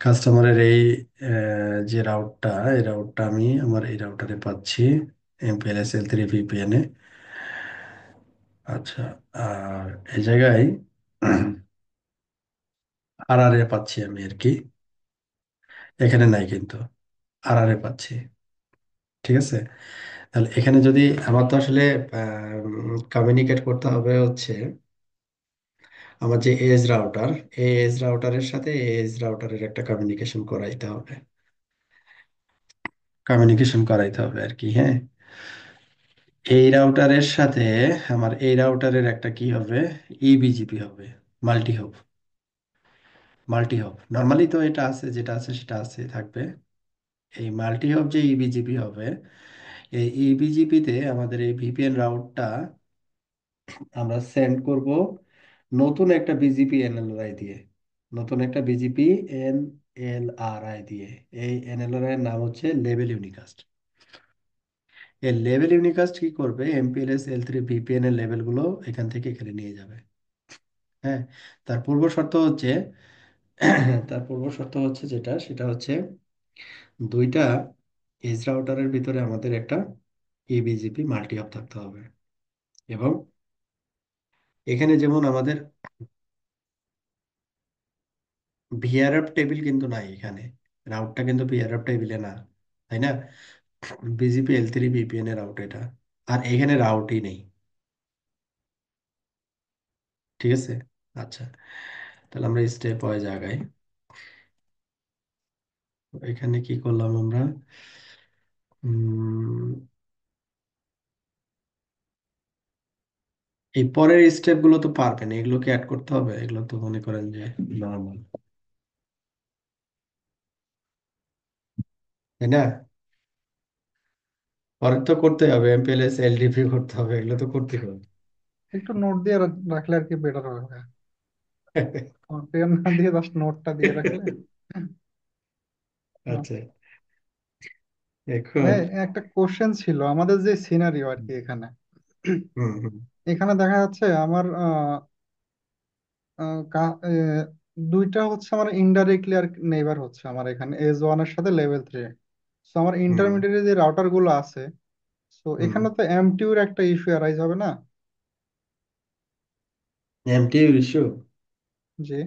কাস্টমারের এই যে রাউটটা, এই রাউটটা আমি আমার এই রাউটারে পাচ্ছি, এমপিএলএস L3 VPN এ। আচ্ছা, আর এই জায়গায় আরআরএ পাচ্ছি আমি আর কি, এখানে নাই কিন্তু, আরআরএ পাচ্ছি। ঠিক আছে, তাহলে এখানে যদি আমার তো আসলে কমিউনিকেট করতে হবে হচ্ছে আমার যে এজ রাউটার, এই এজ রাউটারের সাথে এজ রাউটারের একটা কমিউনিকেশন করাইতে হবে আর কি। হ্যাঁ, এই রাউটারের সাথে আমার এই রাউটারের একটা কি হবে, ইবিজিপি হবে, মাল্টি হব। মাল্টি হব নর্মালি তো এটা আছে, যেটা আছে সেটা আছে থাকবে। এই মাল্টি হব যে ইবিজিপি হবে, এই ইবিজিপিতে আমাদের এই ভিপিএন রাউটটা আমরা সেন্ড করব নতুন একটা বিজিপি এনএলআরআই দিয়ে, নতুন একটা বিজিপি এনএলআরআই দিয়ে। এই এনএলআরআই এর নাম হচ্ছে লেভেল ইউনিকাস্ট। এই লেভেল ইউনিকাস্ট কি করবে, এমপিএলএস L3 ভিপিএন এর লেভেলগুলো এখান থেকে এখানে নিয়ে যাবে। হ্যাঁ, তার পূর্ব শর্ত হচ্ছে তার পূর্ব শর্ত হচ্ছে যেটা, সেটা হচ্ছে দুইটা এজ রাউটারের ভিতরে আমাদের একটা ইবিজিপি মাল্টি হব থাকতে হবে। এবং এখানে যেমন আমাদের ভিআরএফ টেবিল কিন্তু নাই এখানে, রাউটটা কিন্তু ভিআরএফ টেবিলে না, তাই না? বিজিপি L3 ভিপিএন এর রাউট এটা, আর এখানে রাউটই নেই। ঠিক আছে, আচ্ছা, তাহলে আমরা স্টেপ ওয়াইজ আগাই। এখানে কি করলাম আমরা, উম, এই পরের স্টেপ গুলো তো পারবেন, এগুলোকে অ্যাড করতে হবে, এগুলো তো মনে করেন যে নর্মাল, তাই না? পরে তো করতে হবে, এমপিএলএস এলডিপি করতে হবে, এগুলো তো করতে হবে। একটু নোট দিয়ে রাখলে আর কি বেটার হবে। পেন না দিয়ে জাস্ট নোটটা দিয়ে রাখলে। আচ্ছা, ভাই, এখন একটা কোশ্চেন ছিল আমাদের যে সিনারিও আর কি এখানে। হুম হুম এখানে দেখা যাচ্ছে আমার আহ, কা- দুইটা হচ্ছে আমার ইনডাইরেক্টলি আর নেইবার হচ্ছে আমার এখানে এজ 1 এর সাথে লেভেল 3। তো আমার হুম ইন্টারমিডিয়েট যে রাউটার গুলো আছে, তো হুম। এখানে তো এমটিউর একটা ইস্যু অ্যারাইজ হবে না? এমটিইউ ইস্যু, যে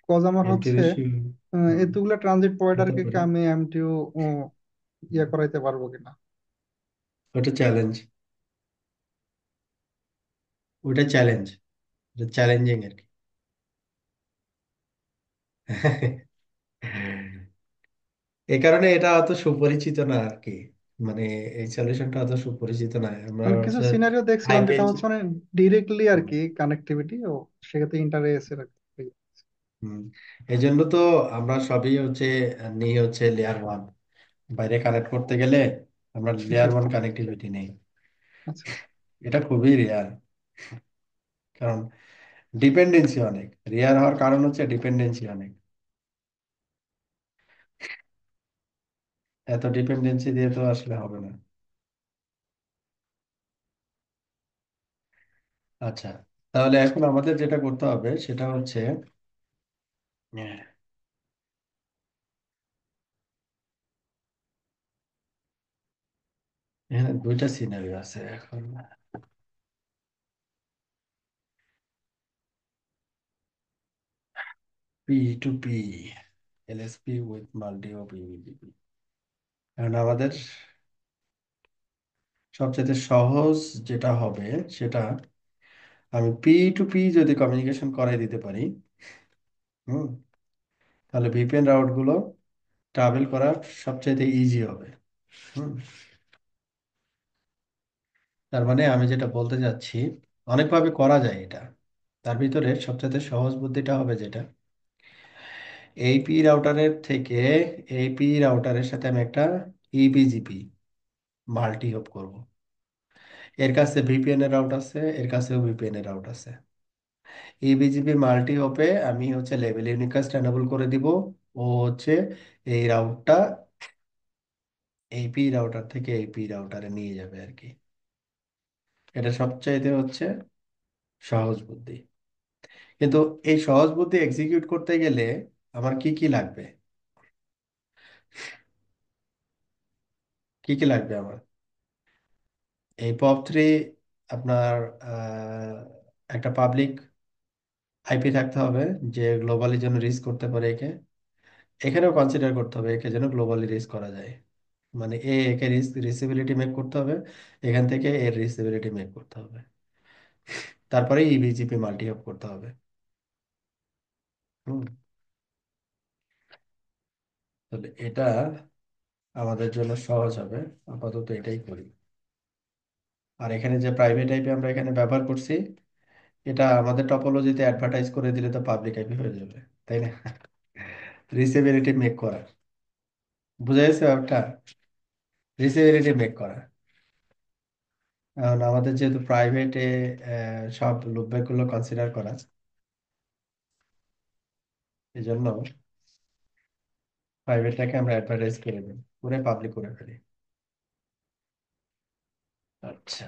কজ আমার এমটিইউ হচ্ছে ইস্যু। হুম, এতগুলা ট্রানজিট হতে প্রোভাইডারকে পারে, আমি এমটিউ ইয়ে করাইতে পারবো কিনা। ওটা চ্যালেঞ্জ, ওটা চ্যালেঞ্জ, ওটা চ্যালেঞ্জিং আর কি। এই কারণে এটা অত সুপরিচিত না আর কি, মানে এই সলিউশনটা অত সুপরিচিত না, আমরা আমি কিছু হচ্ছে সিনারিও হাই দেখছিলাম যেটা পেজ। হচ্ছে মানে ডিরেক্টলি আর কি কানেক্টিভিটি, ও সেক্ষেত্রে ইন্টার এসে এই জন্য তো আমরা সবই হচ্ছে নিয়ে হচ্ছে লেয়ার 1, বাইরে কানেক্ট করতে গেলে আমরা জি। লেয়ার ওয়ান কানেক্টিভিটি নেই। আচ্ছা। এটা খুবই রেয়ার, কারণ ডিপেন্ডেন্সি অনেক। রেয়ার হওয়ার কারণ হচ্ছে ডিপেন্ডেন্সি অনেক। এত ডিপেন্ডেন্সি দিয়ে তো আসলে হবে না। আচ্ছা, তাহলে এখন আমাদের যেটা করতে হবে সেটা হচ্ছে, এখানে দুইটা সিনারিও আছে এখন। P to P, LSP with multi hop EBGP. এখন আমাদের সবচেয়ে সহজ যেটা হবে সেটা, আমি পি টু পি যদি কমিউনিকেশন করাই দিতে পারি, হুম, তাহলে ভিপিএন রাউট গুলো ট্রাভেল করা সবচেয়ে ইজি হবে। হুম, তার মানে আমি যেটা বলতে যাচ্ছি, অনেকভাবে করা যায় এটা। তার ভিতরে সবচেয়ে সহজ বুদ্ধিটা হবে যেটা, এইপি রাউটারের থেকে এইপি রাউটারের সাথে আমি একটা ইবিজিপি মাল্টি হপ করব। এর কাছে ভিপিএন এর রাউট আছে, এর কাছেও ভিপিএন এর রাউট আছে। ইবিজিপি মাল্টি হপে আমি হচ্ছে লেভেল ইউনিকাস্ট এনেবল করে দিব। ও হচ্ছে এই রাউটটা এইপি রাউটার থেকে এইপি রাউটারে নিয়ে যাবে আর কি। এটা সবচাইতে হচ্ছে সহজ বুদ্ধি। কিন্তু এই সহজ বুদ্ধি এক্সিকিউট করতে গেলে আমার কি কি লাগবে? কি কি লাগবে আমার? এই পপ থ্রি আপনার একটা পাবলিক আইপি থাকতে হবে, যে গ্লোবালি যেন রিচ করতে পারে একে। এখানেও কনসিডার করতে হবে একে যেন গ্লোবালি রিচ করা যায়। মানে একে রিসিবিলিটি মেক করতে হবে, এখান থেকে এর রিসিবিলিটি মেক করতে হবে। তারপরে ইবিজিপি মাল্টি হপ করতে হবে। হুম, তাহলে এটা আমাদের জন্য সহজ হবে। আপাতত এটাই করি। আর এখানে যে প্রাইভেট আইপি আমরা এখানে ব্যবহার করছি, এটা আমাদের টপোলজিতে অ্যাডভার্টাইজ করে দিলে তো পাবলিক আইপি হয়ে যাবে, তাই না? রিসিবিলিটি মেক করা, বুঝা গেছে ব্যাপারটা? রিসিবিলিটি মেক করা। কারণ আমাদের যেহেতু প্রাইভেটে সব লুপব্যাক গুলো কনসিডার করা, এই জন্য প্রাইভেটটাকে আমরা অ্যাডভার্টাইজ করে দিই, পুরো পাবলিক করে ফেলি। আচ্ছা,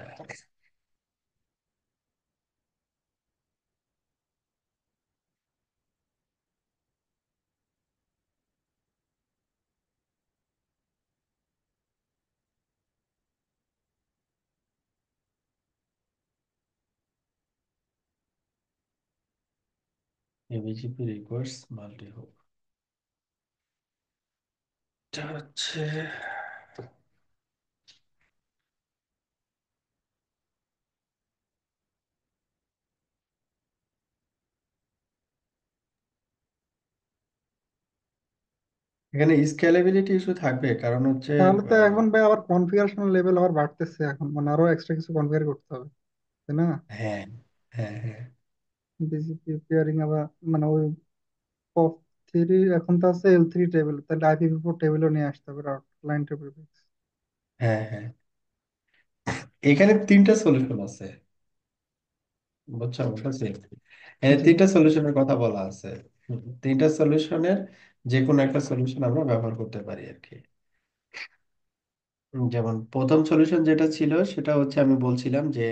এবিজিপি রিকোয়ার্স মাল্টি হোপ, এটা হচ্ছে এখানে স্কেলেবিলিটি ইস্যু থাকবে, কারণ হচ্ছে তাহলে তো এখন ভাই আবার কনফিগারেশন লেভেল আবার বাড়তেছে, এখন মানে আরো এক্সট্রা কিছু কনফিগার করতে হবে, তাই না? হ্যাঁ, হ্যাঁ, হ্যাঁ, বিজিপি পেয়ারিং আবার, মানে ওই পপ থ্রি এখন তো আছে L3 টেবিল, তাহলে IPv4 টেবিলও নিয়ে আসতে হবে, লাইন টেবিল। হ্যাঁ, হ্যাঁ, এখানে তিনটা সলিউশন আছে, বুঝছো বুঝছি। এখানে জি। তিনটা সলিউশনের কথা বলা আছে। তিনটা সলিউশনের যে কোনো একটা সলিউশন আমরা ব্যবহার করতে পারি আর কি। যেমন প্রথম সলিউশন যেটা ছিল সেটা হচ্ছে, আমি বলছিলাম যে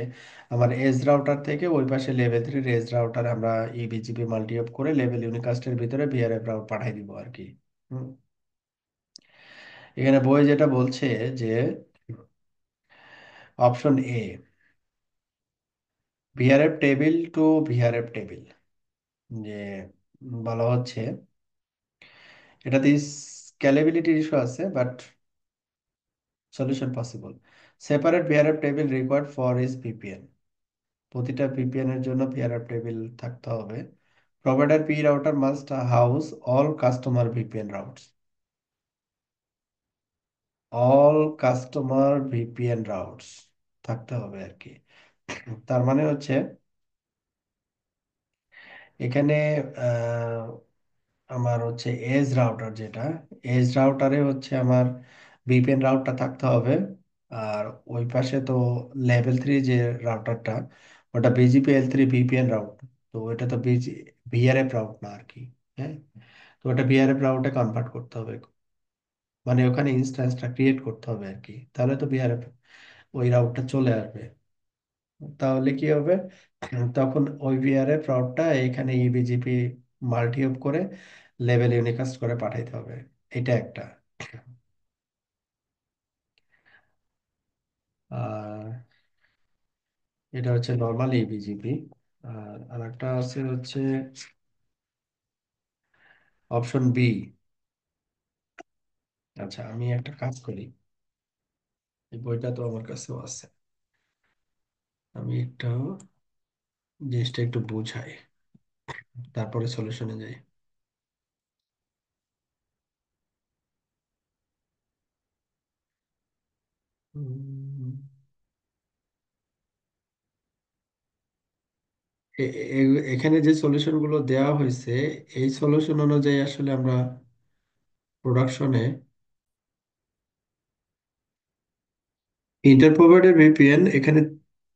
আমার এজ রাউটার থেকে ওই পাশে লেভেল থ্রি এজ রাউটার আমরা ইবিজিপি মাল্টি অপ করে লেভেল ইউনিকাস্টের ভিতরে বিআরএফ রাউট পাঠাই দিব আর কি। হুম, এখানে বই যেটা বলছে যে option A, VRF table to VRF table, যে বলা হচ্ছে এটাতে স্কেলেবিলিটি ইস্যু আছে, but solution possible. Separate VRF table required for each VPN, প্রতিটা ভিপিএন এর জন্য ভিআরএফ টেবিল থাকতে হবে। Provider P router must house all customer VPN routes, all customer VPN routes থাকতে হবে আর কি। তার মানে হচ্ছে এখানে আহ, আমার হচ্ছে এজ রাউটার যেটা, এজ রাউটারে হচ্ছে আমার ভিপিএন রাউটটা থাকতে হবে। আর ওই পাশে তো লেভেল 3 যে রাউটারটা, ওটা BGP L3 ভিপিএন রাউট। তো ওটা তো ভিআরএফ রাউট না আর কি। হ্যাঁ, তো ওটা ভিআরএফ রাউটে কনভার্ট করতে হবে, মানে ওখানে ইনস্ট্যান্সটা ক্রিয়েট করতে হবে আর কি, তাহলে তো ভিআরএফ ওই রাউটটা চলে আসবে। তাহলে কি হবে, তখন ওই ভিআরএফ রাউটটা এখানে ইবিজিপি মাল্টি হপ করে লেভেল ইউনিকাস্ট করে পাঠাইতে হবে। এটা একটা। আর এটা হচ্ছে নর্মাল ইবিজিপি। আর আরেকটা আছে হচ্ছে অপশন B। আচ্ছা, আমি একটা কাজ করি, এই বইটা তো আমার কাছেও আছে, আমি একটা জিনিসটা একটু বুঝাই, তারপরে সলিউশনে যাই। উম, এখানে যে সলিউশন গুলো দেওয়া হয়েছে, এই সলিউশন অনুযায়ী আসলে আমরা প্রোডাকশনে ইন্টারপ্রোভাইডেড ভিপিএন, এখানে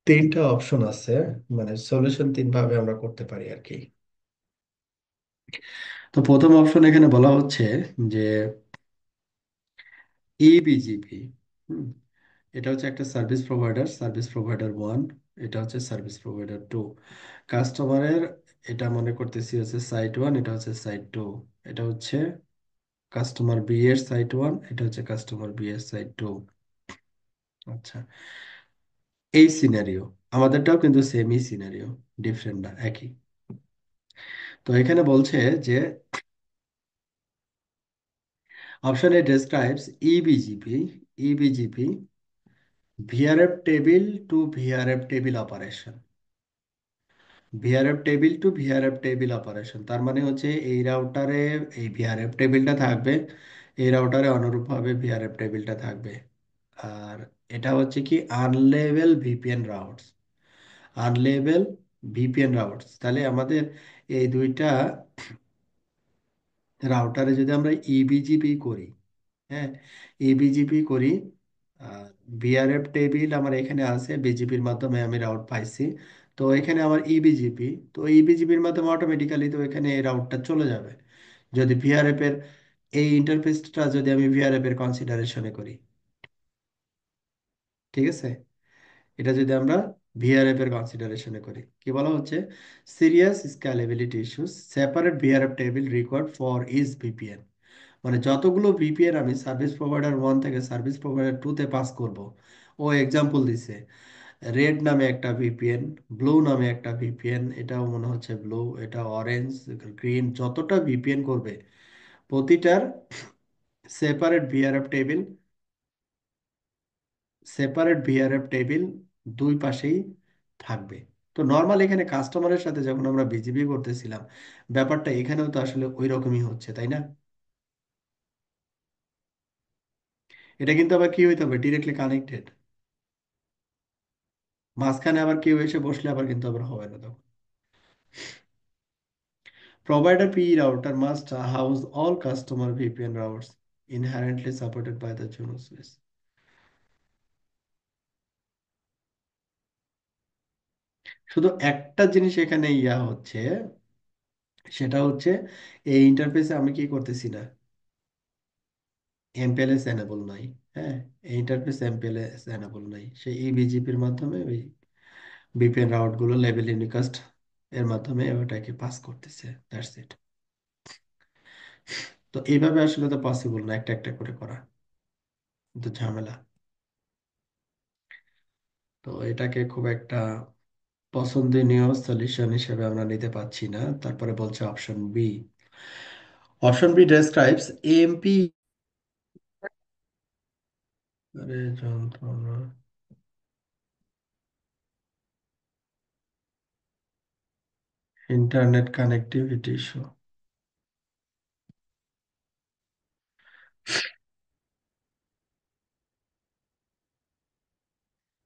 3টা অপশন আছে, মানে সলিউশন 3 ভাবে আমরা করতে পারি আর কি। তো প্রথম অপশন এখানে বলা হচ্ছে যে ইবিজিপি, এটা হচ্ছে একটা সার্ভিস প্রোভাইডার 1, এটা হচ্ছে সার্ভিস প্রোভাইডার 2। কাস্টমারের, এটা মনে করতেছি হচ্ছে সাইট 1, এটা হচ্ছে সাইট 2, এটা হচ্ছে কাস্টমার B এর সাইট 1, এটা হচ্ছে কাস্টমার B এর সাইট 2। আচ্ছা, এই সিনারিও আমাদেরটাও কিন্তু সেমই সিনারিও, ডিফারেন্ট না, একই। তো এখানে বলছে যে option A describes EBGP VRF table to VRF table operation. VRF table to VRF table operation, তার মানে হচ্ছে এই রাউটারে এই ভিআরএফ টেবিলটা থাকবে, এই রাউটারে অনুরূপভাবে ভিআরএফ টেবিলটা থাকবে। আর এটা হচ্ছে কি আনলেভেল ভিপিএন রাউটস। তাহলে আমাদের এই দুইটা রাউটারে যদি আমরা ইবিজিপি করি, হ্যাঁ, ইবিজিপি করি, ভিআরএফ টেবিল আমার এখানে আছে, বিজিপির মাধ্যমে আমি রাউট পাইছি, তো এখানে আমার ইবিজিপি, তো ইবিজিপির মাধ্যমে অটোমেটিক্যালি তো এখানে এই রাউটটা চলে যাবে, যদি ভিআরএফ এর এই ইন্টারফেসটা যদি আমি ভিআরএফ এর কনসিডারেশনে করি। ঠিক আছে, এটা যদি আমরা ভিআরএফ এর কনসিডারেশনে করি, কি বলা হচ্ছে, serious scalability issues, separate VRF table required for each VPN. মানে যতগুলো ভিপিএন আমি সার্ভিস প্রোভাইডার 1 থেকে সার্ভিস প্রোভাইডার 2 তে পাস করব, ও এক্সাম্পল দিছে রেড নামে একটা ভিপিএন, ব্লু নামে একটা ভিপিএন, এটাও মনে হচ্ছে ব্লু, এটা অরেঞ্জ, গ্রিন, যতটা ভিপিএন করবে প্রতিটার separate VRF table separate VRF table দুই পাশেই থাকবে। তো নর্মাল এখানে কাস্টমারের সাথে যখন আমরা বিজিবি করতেছিলাম, ব্যাপারটা এখানেও তো আসলে ওই রকমই হচ্ছে, তাই না? এটা কিন্তু আবার কি হইতে হবে, ডিরেক্টলি কানেক্টেড, মাঝখানে আবার কেউ এসে বসলে আবার কিন্তু আবার হবে না তখন। Provider PE router must house all customer VPN routes inherently supported by the Juno switch. শুধু একটা জিনিস এখানে ইয়া হচ্ছে, সেটা হচ্ছে এই ইন্টারফেসে আমি কি করতেছি না, এমপিএলএস এনেবল নাই। হ্যাঁ, এই ইন্টারফেস এমপিএলএস এনেবল নাই, সেই ইবিজিপির মাধ্যমে ওই ভিপিএন রাউট গুলো লেভেল ইউনিকাস্ট এর মাধ্যমে ওটাকে পাস করতেছে, দ্যাটস ইট। তো এইভাবে আসলে তো পসিবল না একটা একটা করে করা, কিন্তু ঝামেলা। তো এটাকে খুব একটা পছন্দনীয় সলিউশন হিসেবে আমরা নিতে পারছি না। তারপরে বলছে অপশন বি ডেসক্রাইবস এএমপি, আরে যন্ত্রণা, ইন্টারনেট কানেক্টিভিটি ইস্যু।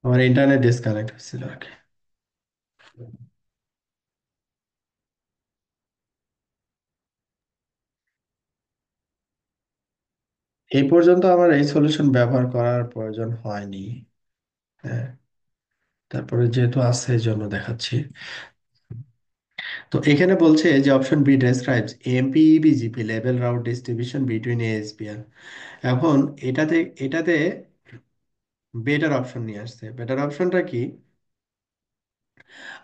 আমার ইন্টারনেট ডিসকানেক্ট হয়েছিল আর কি। এই পর্যন্ত আমার এই সলিউশন ব্যবহার করার প্রয়োজন হয়নি। হ্যাঁ, তারপরে যেহেতু আছে এই জন্য দেখাচ্ছি। তো এখানে বলছে যে অপশন বি ডেসক্রাইবস এমপিইবিজিপি লেভেল রাউট ডিস্ট্রিবিউশন বিটুইন এএসপিএন। এখন এটাতে এটাতে বেটার অপশন নিয়ে আসছে। বেটার অপশনটা কি?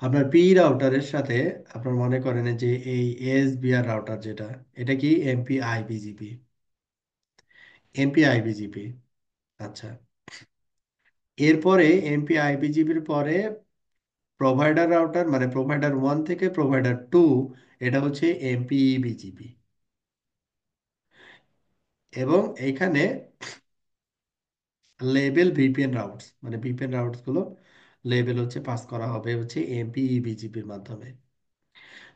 আপনার পি রাউটারের সাথে আপনার মনে করেন যে এই এসবিআর রাউটার যেটা, এটা কি এমপিআইবিজিপি। এমপিআইবিজিপি, আচ্ছা। এরপরে এমপিআইবিজিপির পরে প্রোভাইডার রাউটার, মানে প্রোভাইডার ওয়ান থেকে প্রোভাইডার টু, এটা হচ্ছে এমপিইবিজিপি। এবং এইখানে লেবেল ভিপিএন রাউটস, মানে ভিপিএন রাউটস গুলো লেবেল হচ্ছে পাস করা হবে হচ্ছে এমপিইবিজিপির মাধ্যমে।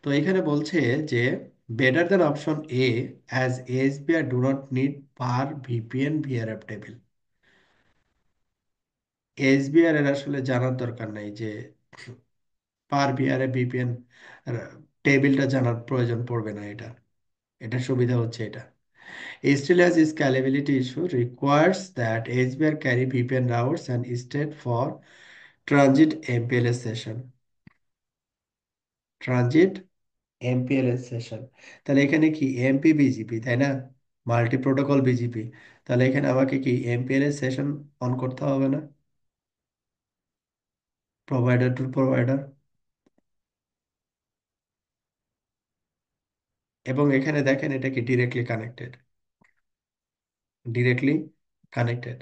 তো এখানে বলছে যে better then option A, as SBI do not need per VPN VRF table. SBR এর আসলে জানার দরকার নাই যে পার ভিআরএফ ভিপিএন টেবিলটা জানার প্রয়োজন পড়বে না। এটা এটা সুবিধা হচ্ছে এটা। Still has scalability issue requires that SBR carry VPN routes and state for transit MPLS session. Transit MPLS session, তাহলে এখানে কি এমপি বিজিপি, তাই না? Multi protocol BGP. তাহলে এখানে আমাকে কি এমপিএলএস সেশন অন করতে হবে না, প্রোভাইডার টু প্রোভাইডার? এবং এখানে দেখেন এটা কি directly connected, directly connected.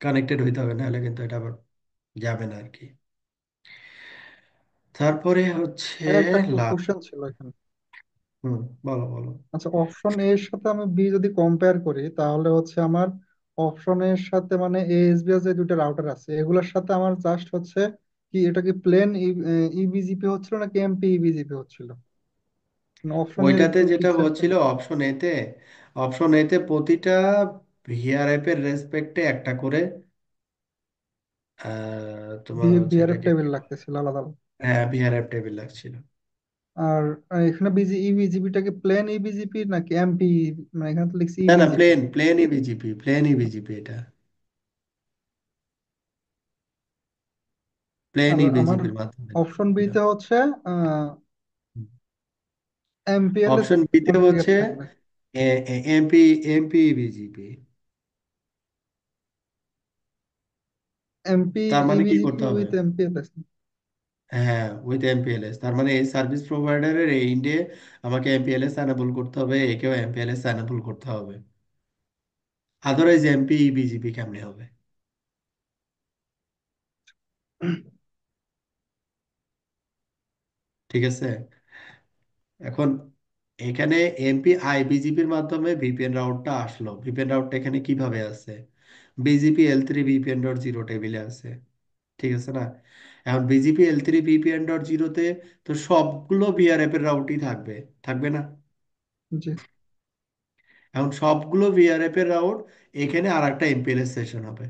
Connected হইতে হবে, নাহলে কিন্তু এটা আবার যাবে না আর কি। তারপরে হচ্ছে আর একটা লাভ। কোশ্চেন ছিল এখানে। হুম, বলো বলো। আচ্ছা, অপশন এর সাথে আমি বি যদি কম্পেয়ার করি, তাহলে হচ্ছে আমার অপশনের সাথে মানে এএসবিএস যে দুটো রাউটার আছে এগুলোর সাথে আমার জাস্ট হচ্ছে কি, এটা কি প্লেন ইবিজিপি হচ্ছিল নাকি এমপি ইবিজিপি হচ্ছিল? অপশনের ওইটাতে একটু যেটা পিকচারটা। হচ্ছিল অপশন এতে প্রতিটা ভিআরএফ এর রেসপেক্টে একটা করে তোমার হচ্ছে বিহেভিয়ারের এটাকে কি টেবিল বলে? লাগতেছিল আলাদা আলাদা। হ্যাঁ, ভিআরএফ টেবিল লাগছিল। আর এখানে ইবিজিপিটা কি প্লেন ইবিজিপি নাকি এমপি? মানে এখানে তো লিখছি না না, ইবিজিপি। প্লেন প্লেন ইবিজিপি, প্লেন ইবিজিপি এটা। প্লেন আর আমার ইবিজিপির মাধ্যমে অপশন বি ছিল। তে হচ্ছে এমপিএলএস অপশন বিতে হচ্ছে কনফিগার থাকবে। MP MP ইবিজিপি। এমপি তার মানে কি ইবিজিপি করতে হবে? উইথ এমপিএলএস। হ্যাঁ, উইথ এমপিএলএস, তার মানে এই সার্ভিস প্রোভাইডারের এই ইন্ডে আমাকে এমপিএলএস এনেবল করতে হবে, একেও এমপিএলএস এনেবল করতে হবে। আদারওয়াইজ এমপি বিজিপি কেমনে হবে? ঠিক আছে। এখন এখানে এমপি আইবিজিপির মাধ্যমে ভিপিএন রাউটটা আসলো। ভিপিএন রাউটটা এখানে কিভাবে আছে? বিজিপি এল3 ভিপিএন ডট জিরো টেবিলে আছে, ঠিক আছে না? এখন বিজিপি এল3 ভিপিএন ডট জিরোতে তো সবগুলো ভিআরএফ এর রাউটই থাকবে, থাকবে না? জি এখন সবগুলো ভিআরএফ এর রাউট এখানে আর একটা এমপিএলএস সেশন হবে,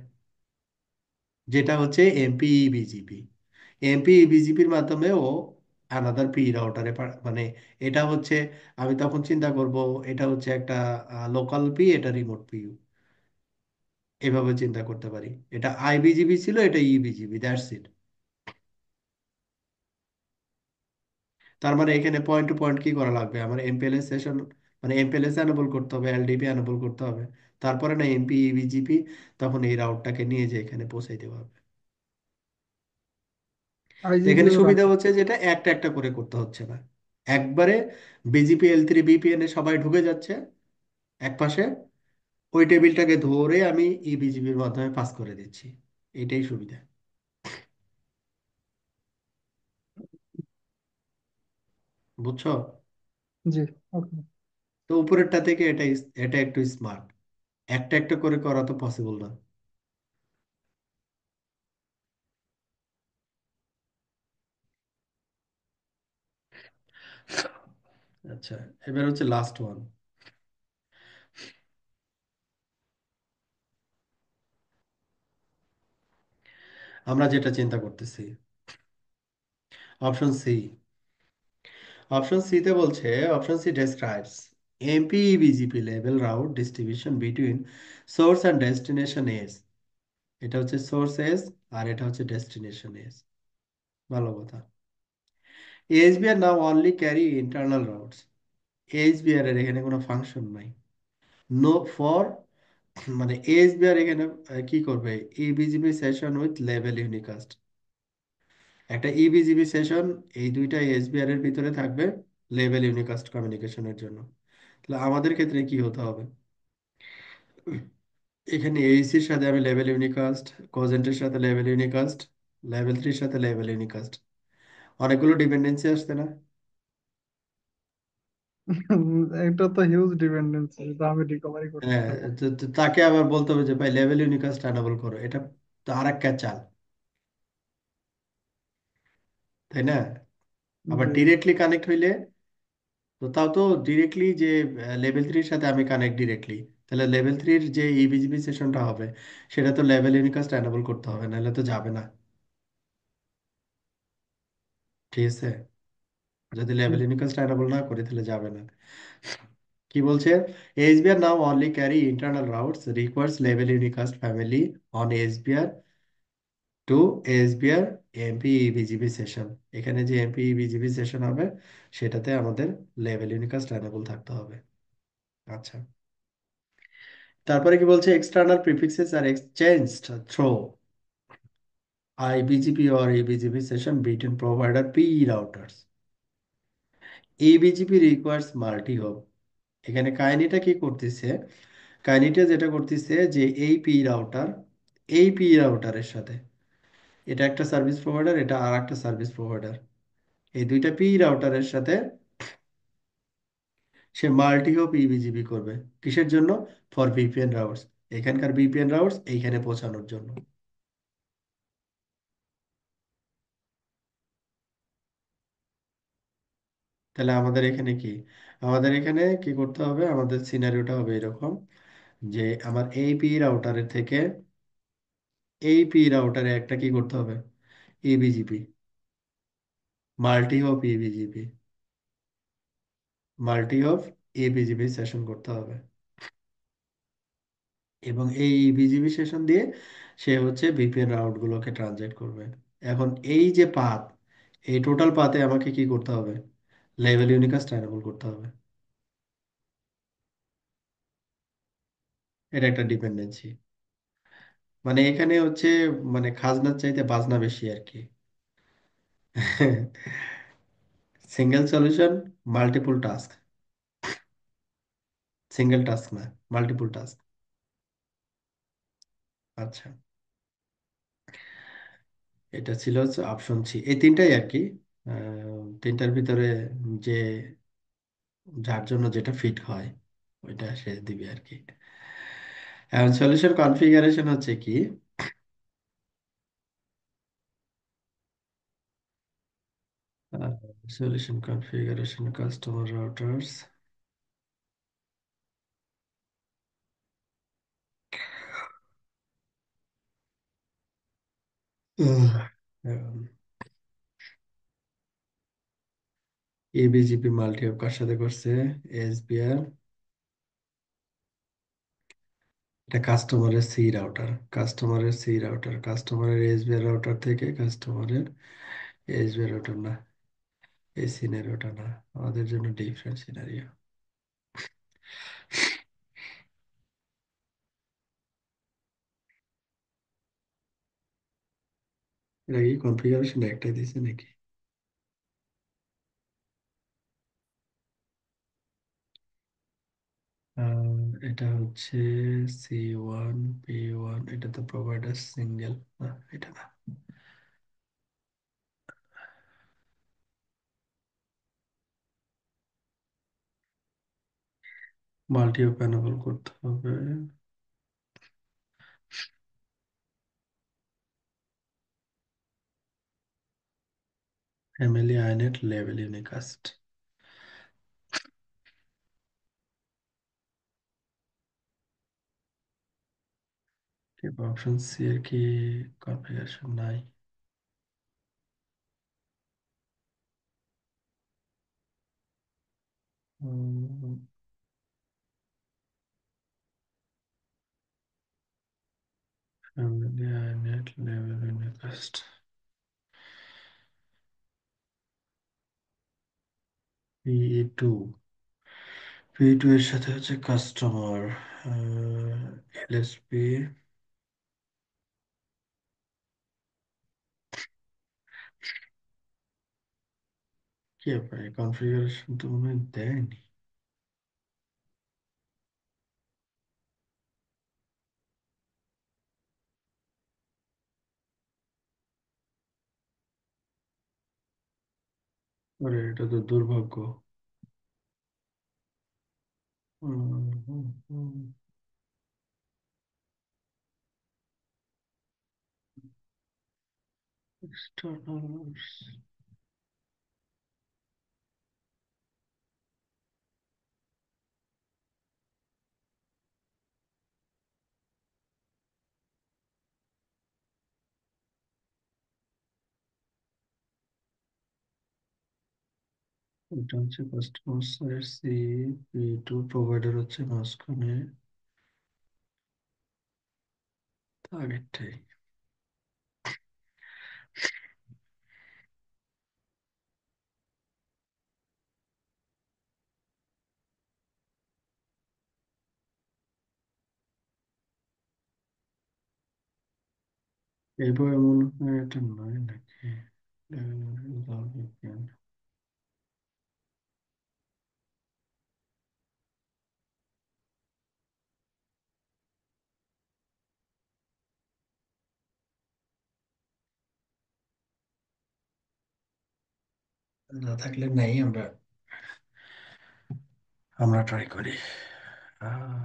যেটা হচ্ছে এমপিইবিজিপি। এমপিইবিজিপির মাধ্যমে ও আনাদার পি রাউটারে, মানে এটা হচ্ছে, আমি তখন চিন্তা করব এটা হচ্ছে একটা লোকাল পি, এটা রিমোট পি, এভাবে চিন্তা করতে পারি। এটা আইবিজিবি ছিল, এটা ইবিজিবি, দ্যাটস ইট। তার মানে এখানে পয়েন্ট টু পয়েন্ট কি করা লাগবে? আমার এমপিএলএস সেশন, মানে এমপিএলএস এনেবল করতে হবে, এলডিপি এনেবল করতে হবে, তারপরে না এমপিইবিজিপি তখন এই রাউটটাকে নিয়ে যে এখানে পৌঁছাই দেওয়া হবে। তো এখানে আইজিপিও সুবিধা রাখবে। হচ্ছে যেটা একটা একটা করে করতে হচ্ছে না, একবারে বিজিপি এল3 বিপিএন এ সবাই ঢুকে যাচ্ছে এক পাশে, ওই টেবিলটাকে ধরে আমি ইবিজিবির মাধ্যমে পাস করে দিচ্ছি। এটাই সুবিধা, বুঝছো? জি, ওকে। তো উপরেরটা থেকে এটা এটা একটু স্মার্ট। একটা একটা করে করা তো পসিবল না। আচ্ছা, এবার হচ্ছে লাস্ট ওয়ান। আমরা যেটা চিন্তা করতেছি, অপশন সি। অপশন সি তে বলছে, অপশন সি ডেসক্রাইবস এমপিইবিজিপি লেভেল route distribution between source and destination AS. এটা হচ্ছে সোর্স এস, আর এটা হচ্ছে ডেস্টিনেশন এস। ভালো কথা। ASBR now only carry internal routes. ASBR এর এখানে কোনো ফাংশন নাই। নো ফর, মানে এসবিআর এখানে কি করবে? ইবিজিবি সেশন উইথ লেভেল ইউনিকাস্ট। একটা ইবিজিবি সেশন, এই দুইটা এসবিআর এর ভিতরে থাকবে লেভেল ইউনিকাস্ট কমিউনিকেশনের জন্য। তাহলে আমাদের ক্ষেত্রে কি হতে হবে? এখানে এইসির সাথে আমি লেভেল ইউনিকাস্ট, কোজেন্টের সাথে লেভেল ইউনিকাস্ট, লেভেল থ্রির সাথে লেভেল ইউনিকাস্ট, অনেকগুলো ডিপেন্ডেন্সি আসছে না? এটা তো হিউজ ডিপেন্ডেন্সি, তো আমি রিকভারি করতে হ্যাঁ। পারবো। তো তাকে আবার বলতে হবে যে ভাই লেভেল ইউনিকাস্ট এনেবল করো, এটা তো আর এক চাল, তাই না? আবার জি। ডিরেক্টলি কানেক্ট হইলে, তো তাও তো ডিরেক্টলি যে লেভেল থ্রির সাথে আমি কানেক্ট ডিরেক্টলি, তাহলে লেভেল থ্রির যে ইবিজিবি সেশনটা হবে সেটা তো লেভেল ইউনিকাস্ট এনেবল করতে হবে, নাহলে তো যাবে না। ঠিক আছে? যদি লেভেল ইউনিকাস্ট এনেবল না করি তাহলে যাবে না। কি বলছে? ASBR now only carry internal routes requires লেভেল unicast family on ASBR to ASBR MP EBGP session. এখানে যে এমপি ইবিজিবি সেশন হবে সেটাতে আমাদের লেভেল ইউনিকাস্ট এনেবল থাকতে হবে। আচ্ছা, তারপরে কি বলছে? এক্সটার্নাল প্রিফিক্সেস আর exchanged through IBGP or ABGP session between provider PE routers. ABGP requires multi-hop. এখানে কাহিনীটা কি করতেছে? কাহিনীটা যেটা করতেছে যে এই পি রাউটার, এই পি রাউটারের সাথে, এটা একটা সার্ভিস প্রোভাইডার, এটা আর একটা সার্ভিস প্রোভাইডার, এই দুইটা পি রাউটারের সাথে সে মাল্টি হপ ইবিজিবি করবে। কিসের জন্য? For VPN routes. এখানকার ভিপিএন রাউটস এইখানে পৌঁছানোর জন্য। তাহলে আমাদের এখানে কি, আমাদের এখানে কি করতে হবে? আমাদের সিনারিওটা হবে এরকম যে আমার এই পি রাউটারের থেকে এই পি রাউটারে একটা কি করতে হবে? EBGP, multi hop EBGP, multi hop EBGP session করতে হবে। এবং এই ইবিজিবি সেশন দিয়ে সে হচ্ছে ভিপিএন রাউটগুলোকে ট্রানজেক্ট করবে। এখন এই যে পাথ, এই টোটাল পাথে আমাকে কি করতে হবে? লেভেল ইউনিকাস্ট এনেবল করতে হবে। এটা একটা ডিপেন্ডেন্সি। মানে এখানে হচ্ছে, মানে খাজনার চাইতে বাজনা বেশি আর কি। Single solution, multiple task. Single task না, মাল্টিপল টাস্ক। আচ্ছা, এটা ছিল হচ্ছে অপশন সি। এই তিনটাই আর কি, তিনটার ভিতরে যে যার জন্য যেটা ফিট হয় ওইটা সে দিবে আর কি। এখন সলিউশন কনফিগারেশন হচ্ছে কি? Solution configuration customer routers. EBGP multi hop কার সাথে করছে? এসবিআর। এটা কাস্টমারের সি রাউটার, কাস্টমারের সি রাউটার, কাস্টমারের এসবিআর রাউটার থেকে কাস্টমারের এসবিআর রাউটার না, এই সিনারিওটা না, আমাদের জন্য ডিফারেন্ট সিনারিও। এটা কি কনফিগারেশন একটাই দিছে নাকি? এটা হচ্ছে C1 P1, এটা তো প্রোভাইডার সিঙ্গেল না, এটা না। মাল্টি প্যানেবল করতে হবে। Family inet level unicast. Option C এর কি কনফিগারেশন নাই? Um, family inet level unicast, P to, P to এর সাথে হচ্ছে কাস্টমার, এলএসপি। কি ব্যাপার, কনফিগারেশন তো মনে হয় দেয়নি। আরে এটা তো দুর্ভাগ্য। হুম, হুম, হুম। Externals। এটা হচ্ছে customer side C, P to provider হচ্ছে মাঝখানে, আগেরটাই। এইবার মনে হয় এটা নয় নাকি? বিজ্ঞান। না থাকলে নাই, আমরা আমরা ট্রাই করি। আহ,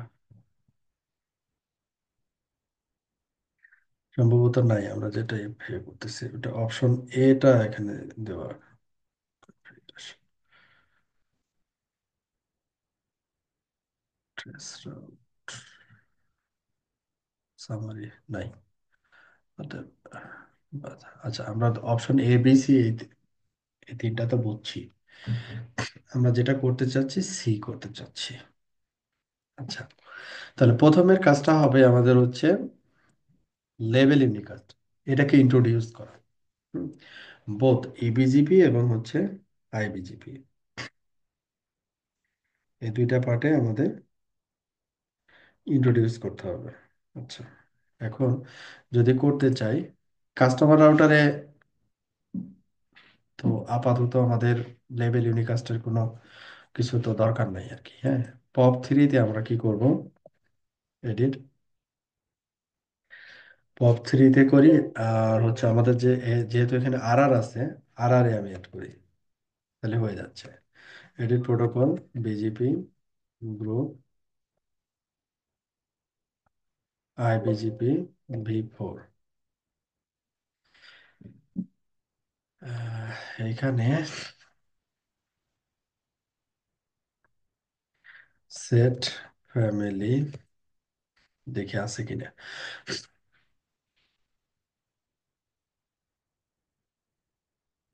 সম্ভবত নাই, আমরা যেটা ইয়ে করতেছি ওটা অপশন এটা এখানে দেওয়া। সামারি নাই। অতএব, আচ্ছা, আমরা অপশন এ বি সি এই তিনটা তো বুঝছি। আমরা যেটা করতে চাচ্ছি সি করতে চাচ্ছি। আচ্ছা, তাহলে প্রথমের কাজটা হবে আমাদের হচ্ছে লেভেল ইউনিকাস্ট, এটাকে ইন্ট্রোডিউস করা। বোথ ইবিজিপি এবং হচ্ছে আইবিজিপি, এই দুইটা পার্টে আমাদের ইন্ট্রোডিউস করতে হবে। আচ্ছা, এখন যদি করতে চাই কাস্টমার রাউটারে, তো আপাতত আমাদের লেভেল ইউনিকাস্টের কোনো কিছু তো দরকার নাই আর কি। হ্যাঁ, পপ 3-তে আমরা কি করব, এডিট পপ 3-তে করি। আর হচ্ছে আমাদের যে যেহেতু এখানে আর আছে, আর আমি অ্যাড করি, তাহলে হয়ে যাচ্ছে। Edit protocol, BGP group, IBGP v4। এইখানে সেট ফ্যামিলি, দেখে আছে কিনা।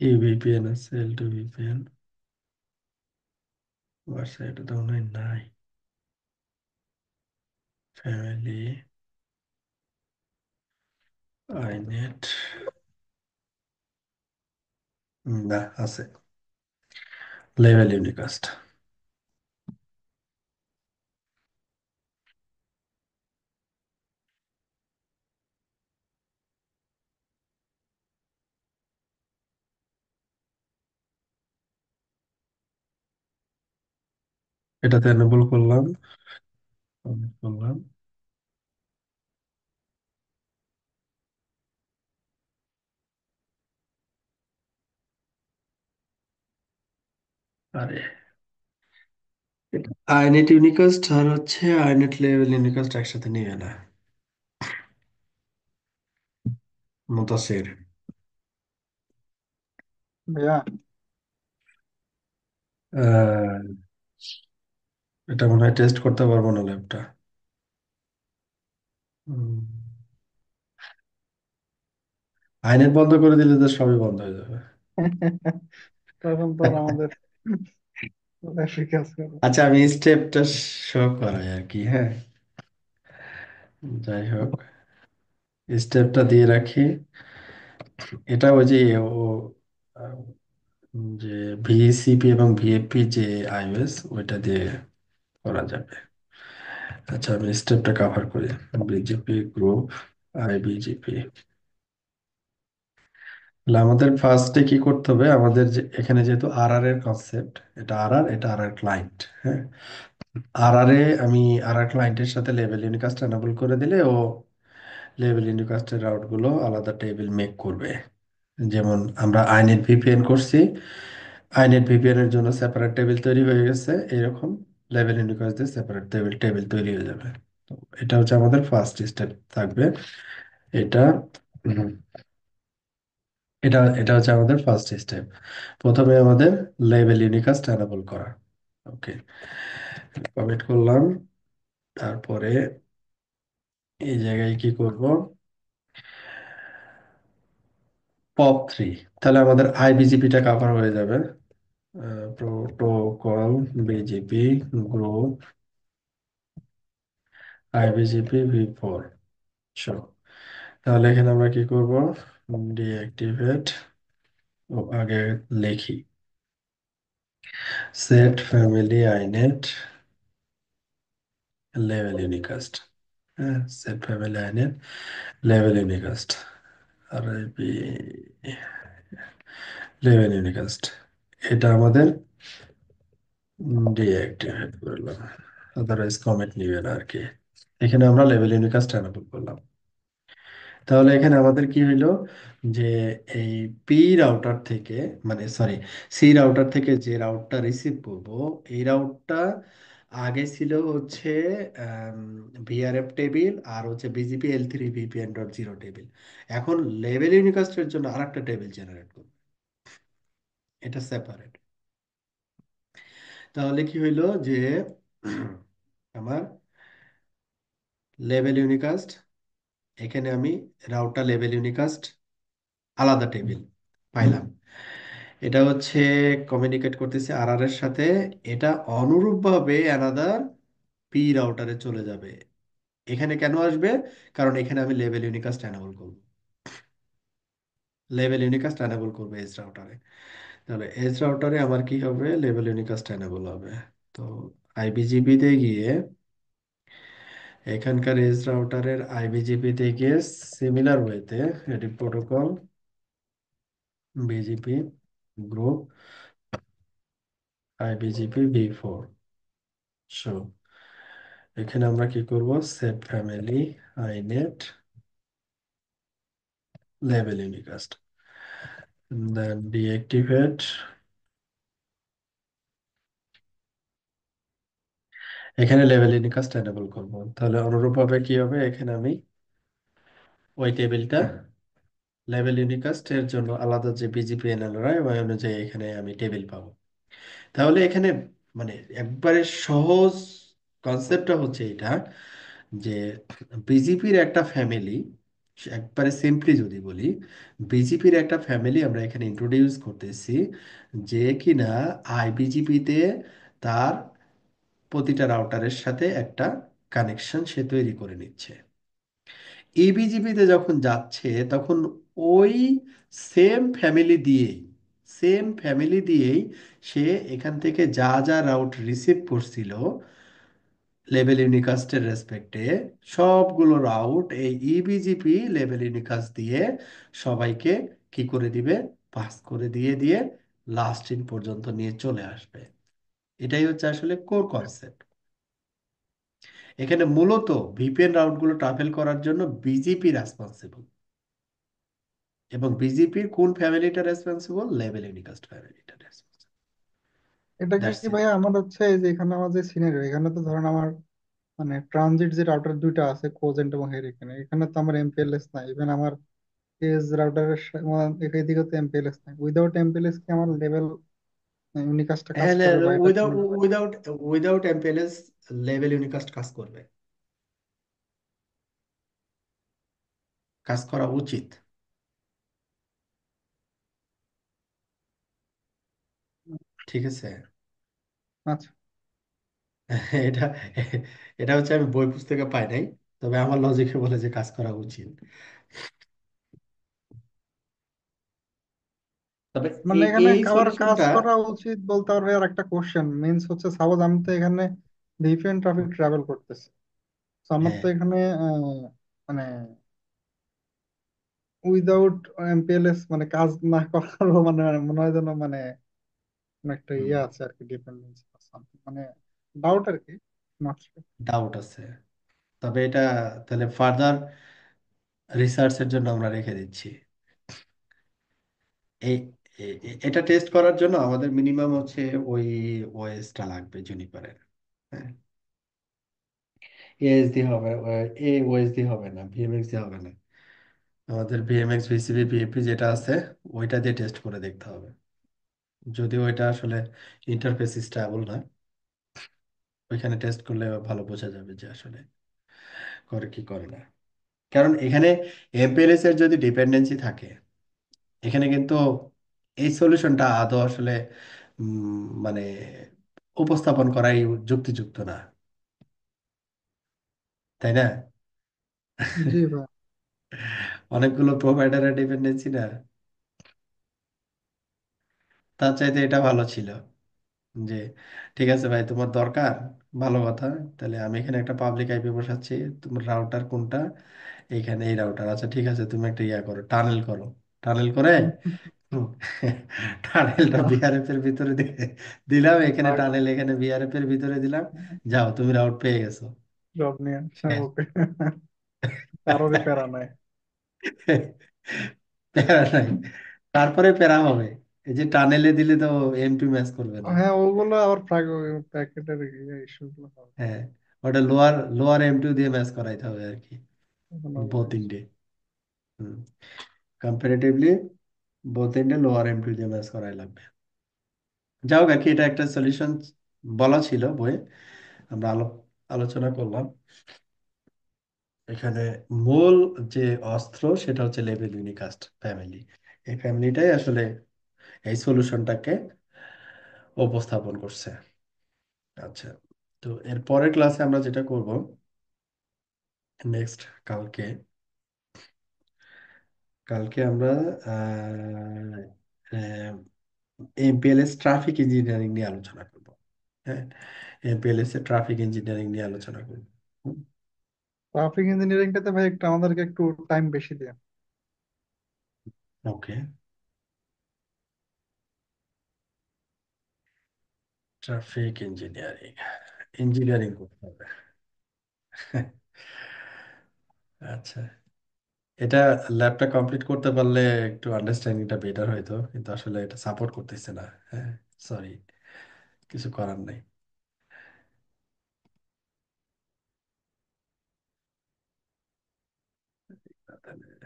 ইউভিপিএন আছে, L2 VPN, ওয়েবসাইটে তো মনে হয় নাই। ফ্যামিলি আইনেট, না আছে, লেভেল ইউনিকাস্ট। এটাতে এনেবল করলাম, করলাম। আরে, আইনেট ইউনিকাস্ট আর হচ্ছে আইনেট লেভেল ইউনিকাস্ট একসাথে নিবে না। মুতাসির, ভাইয়া, আহ, এটা মনে হয় টেস্ট করতে পারবো না ল্যাবটা। আইনেট বন্ধ করে দিলে তো সবই বন্ধ হয়ে যাবে। তখন তো আর আমাদের বেশি কাজ করে। আচ্ছা, আমি স্টেপটা শো করাই আর কি। হ্যাঁ, যাই হোক, স্টেপটা দিয়ে রাখি। এটা ওই যে ও আহ, যে ভিসিপি এবং ভিএপি যে আইওএস ওইটা দিয়ে করা যাবে। আচ্ছা, আমি স্টেপটা কভার করি। BGP group, IBGP. তাহলে আমাদের ফার্স্টে কি করতে হবে, আমাদের যে এখানে যেহেতু আর এর কনসেপ্ট, এটা এটা ক্লায়েন্ট। হ্যাঁ, এ আমি ক্লায়েন্টের সাথে লেভেল ইউনিকাস্ট এনাবল করে দিলে ও লেভেল ইউনিকাস্টের রাউট গুলো আলাদা টেবিল মেক করবে। যেমন আমরা আইনেট ভিপিএন করছি, আইনেট ভিপিএন এর জন্য সেপারেট টেবিল তৈরি হয়ে গেছে, এরকম লেভেল ইউনিকাস্ট দিয়ে সেপারেট টেবিল টেবিল তৈরি হয়ে যাবে। তো এটা হচ্ছে আমাদের ফার্স্ট স্টেপ থাকবে। এটা উম, এটা হচ্ছে আমাদের ফার্স্ট স্টেপ। প্রথমে আমাদের লেভেল ইউনিকাস্ট এনাবল করা। ওকে, কমিট করলাম। তারপরে এই জায়গায় কি করব, পপ থ্রি। তাহলে আমাদের আইবিজিপিটা কাভার হয়ে যাবে। প্রোটোকল, বিজিপি গ্রুপ, আইবিজিপি ভি4। তাহলে এখানে আমরা কি করব, ডিঅ্যাক্টিভেট, ও আগে লিখি set family inet level unicast. হ্যাঁ, set family inet level unicast, আর লেভেল ইউনিকাস্ট। এটা আমাদের ডিঅ্যাক্টিভেট করলাম, আদারওয়াইজ কমেন্ট নিবে না আর কি। এখানে আমরা লেভেল ইউনিকাস্ট এনাবল করলাম। তাহলে এখানে আমাদের কি হইলো, যে এই পি রাউটার থেকে, মানে সরি, সি রাউটার থেকে যে রাউটটা রিসিভ করব, এই রাউটটা আগে ছিল হচ্ছে ভিআরএফ টেবিল আর হচ্ছে বিজিপি L3 VPN.0 টেবিল। এখন লেভেল ইউনিকাস্টের জন্য আরেকটা টেবিল জেনারেট করব, এটা সেপারেট। তাহলে কি হইলো যে আমার লেভেল ইউনিকাস্ট, এখানে আমি রাউটার লেভেল ইউনিকাস্ট আলাদা টেবিল পাইলাম। এটা হচ্ছে কমিউনিকেট করতেছে এর সাথে। এটা অনুরূপভাবে অ্যানাদার পি রাউটারে চলে যাবে। এখানে কেন আসবে, কারণ এখানে আমি লেভেল ইউনিকাস্ট এনাবল করব, লেভেল ইউনিকাস্ট এনাবল করবে এজ রাউটারে। তাহলে এজ রাউটারে আমার কি হবে, লেভেল ইউনিকাস্ট এনাবল হবে। তো আইবিজিপি তে গিয়ে, এখানকার এজ রাউটারের আইবিজিপি তে গিয়ে সিমিলার ওয়েতে এটি protocol, BGP group, IBGP v4। So এখানে আমরা কি করব, set family inet level unicast, then deactivate. এখানে লেভেল ইউনিকাস্ট এনেবল করব। তাহলে অনুরূপভাবে কি হবে, এখানে আমি ওই টেবিলটা লেভেল ইউনিকাস্ট এর জন্য আলাদা যে বিজিপি এনএলআর ওই অনুযায়ী এখানে আমি টেবিল পাবো। তাহলে এখানে মানে একবারে সহজ কনসেপ্টটা হচ্ছে এটা, যে বিজেপির একটা ফ্যামিলি, একবারে সিম্পলি যদি বলি, বিজেপির একটা ফ্যামিলি আমরা এখানে ইন্ট্রোডিউস করতেছি, যে কিনা আইবিজিপিতে তার প্রতিটা রাউটারের সাথে একটা কানেকশন সে তৈরি করে নিচ্ছে। ইবিজিপিতে যখন যাচ্ছে তখন ওই সেম ফ্যামিলি দিয়েই সে এখান থেকে যা যা রাউট রিসিভ করছিল লেভেল ইউনিকাস্টের রেসপেক্টে, সবগুলো রাউট এই ইবিজিপি লেভেল ইউনিকাস্ট দিয়ে সবাইকে কি করে দিবে, পাস করে দিয়ে দিয়ে লাস্ট ইন পর্যন্ত নিয়ে চলে আসবে। এটাই হচ্ছে আসলে কোর কনসেপ্ট। এখানে মূলত ভিপিএন রাউটগুলো ট্রাভেল করার জন্য বিজিপি রেসপন্সিবল, এবং বিজিপির কোন ফ্যামিলিটা রেসপন্সিবল, লেভেল ইউনিকাস্ট ফ্যামিলিটা রেসপন্সিবল। এটা দ্যাটস কি ইট। ভাইয়া আমার হচ্ছে এই যে এখানে আমার যে সিনারিও, এখানে তো ধরেন আমার মানে ট্রানজিট যে রাউটার দুইটা আছে, কোজেন্ট এবং হেরিকেন, এখানে তো আমার এমপিএলএস নাই। ইভেন আমার এজ রাউটারের এদিকে তো এমপিএলএস নাই। উইদাউট এমপিএলএস কি আমার লেভেল ইউনিকাস্টটা কাজ করবে, বা এটা উইদাউট কেমনে? উইদাউট উইদাউট এমপিএলএস লেভেল ইউনিকাস্ট কাজ করবে, কাজ করা উচিত। ঠিক আছে। আচ্ছা। এটা এটা হচ্ছে আমি বই পুস্তকে পাই নাই, তবে আমার লজিকে বলে যে কাজ করা উচিত। তবে মানে এই এখানে এই আবার কাজ সলিউশনটা, করা উচিত বলতে পারবে। আর একটা কোশ্চেন মিনস হচ্ছে, সাপোজ আমি তো এখানে ডিফারেন্ট ট্রাফিক ট্রাভেল করতেছি, তো আমার হ্যাঁ, তো এখানে মানে উইদাউট এমপিএলএস মানে কাজ না করারও মানে মনে হয় যেন মানে কোনো একটা ইয়ে আছে আর কি, ডিপেন্ডেন্সি মানে ডাউট আর কি, নট শিওর। ডাউট আছে। তবে এটা তাহলে ফার্দার রিসার্চের জন্য আমরা রেখে দিচ্ছি। এই এটা টেস্ট করার জন্য আমাদের মিনিমাম হচ্ছে ওই ওএসটা লাগবে জুনিপারের। হ্যাঁ, এএসডি হবে, এ ওএসডি হবে না, ভিএমএক্স দিয়ে হবে না। আমাদের ভিএমএক্স ভিসিবি বিএপি যেটা আছে ওইটা দিয়ে টেস্ট করে দেখতে হবে। যদিও ওইটা আসলে ইন্টারফেস স্টেবল না, ওইখানে টেস্ট করলে ভালো বোঝা যাবে যে আসলে করে কি করে না। কারণ এখানে এমপিএলএস এর যদি ডিপেন্ডেন্সি থাকে, এখানে কিন্তু এই সলিউশনটা আদৌ আসলে মানে উপস্থাপন করাই যুক্তিযুক্ত না, তাই না? জি ভাই। অনেকগুলো প্রোভাইডারের ডিপেন্ডেন্সি না, তার চাইতে এটা ভালো ছিল যে ঠিক আছে ভাই, তোমার দরকার, ভালো কথা, তাহলে আমি এখানে একটা পাবলিক আইপি বসাচ্ছি, তোমার রাউটার কোনটা, এইখানে এই রাউটার, আচ্ছা ঠিক আছে, তুমি একটা ইয়া করো, টানেল করো, টানেল করে হুম, টানেলটা বিআরএফ এর ভিতরে দিলাম, এখানে টানেল, এখানে বিআরএফ এর ভিতরে দিলাম, যাও তুমি রাউট পেয়ে গেছো। জব নিয়ে শেষ। ওকে, কারোরই প্যারা নাই। প্যারা নাই, তারপরে প্যারা হবে, এই যে টানেলে দিলে তো এমপি ম্যাচ করবে না। হ্যাঁ, ওগুলো আবার প্যাকেটের ইস্যু গুলো হবে। হ্যাঁ, ওটা লোয়ার লোয়ার এম2 দিয়ে ম্যাচ করাইতে হবে আর কি, তখন বোথ আবার ইন্ডে। কম্পারেটিভলি বোথ ইন্ডে লোয়ার এম2 দিয়ে ম্যাচ করাই লাগবে। যাই হোক আর কি, এটা একটা সলিউশন বলা ছিল বইয়ে, আমরা আলোচনা করলাম। এখানে মূল যে অস্ত্র সেটা হচ্ছে লেভেল ইউনিকাস্ট ফ্যামিলি। এই ফ্যামিলিটাই আসলে এই সলিউশনটাকে উপস্থাপন করছে। আচ্ছা, তো এর পরের ক্লাসে আমরা যেটা করব, নেক্সট কালকে, কালকে আমরা এমপিএলএস ট্রাফিক ইঞ্জিনিয়ারিং নিয়ে আলোচনা করব। হ্যাঁ, এমপিএলএস এর ট্রাফিক ইঞ্জিনিয়ারিং নিয়ে আলোচনা করব। ট্রাফিক ইঞ্জিনিয়ারিংটাতে ভাই একটু আমাদেরকে একটু টাইম বেশি দিয়ে। ওকে, ট্রাফিক ইঞ্জিনিয়ারিং, ইঞ্জিনিয়ারিং করতে হবে। আচ্ছা, এটা ল্যাবটা কমপ্লিট করতে পারলে একটু আন্ডারস্ট্যান্ডিংটা বেটার হইতো, কিন্তু আসলে এটা সাপোর্ট করতেছে না। হ্যাঁ, সরি, কিছু করার নাই।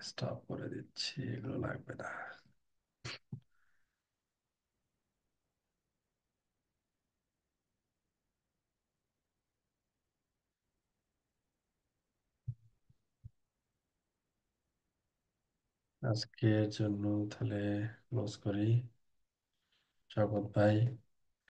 স্টপ করে দিচ্ছি, এগুলো লাগবে না। আজকের জন্য তাহলে ক্লোজ করি। স্বাগত ভাই।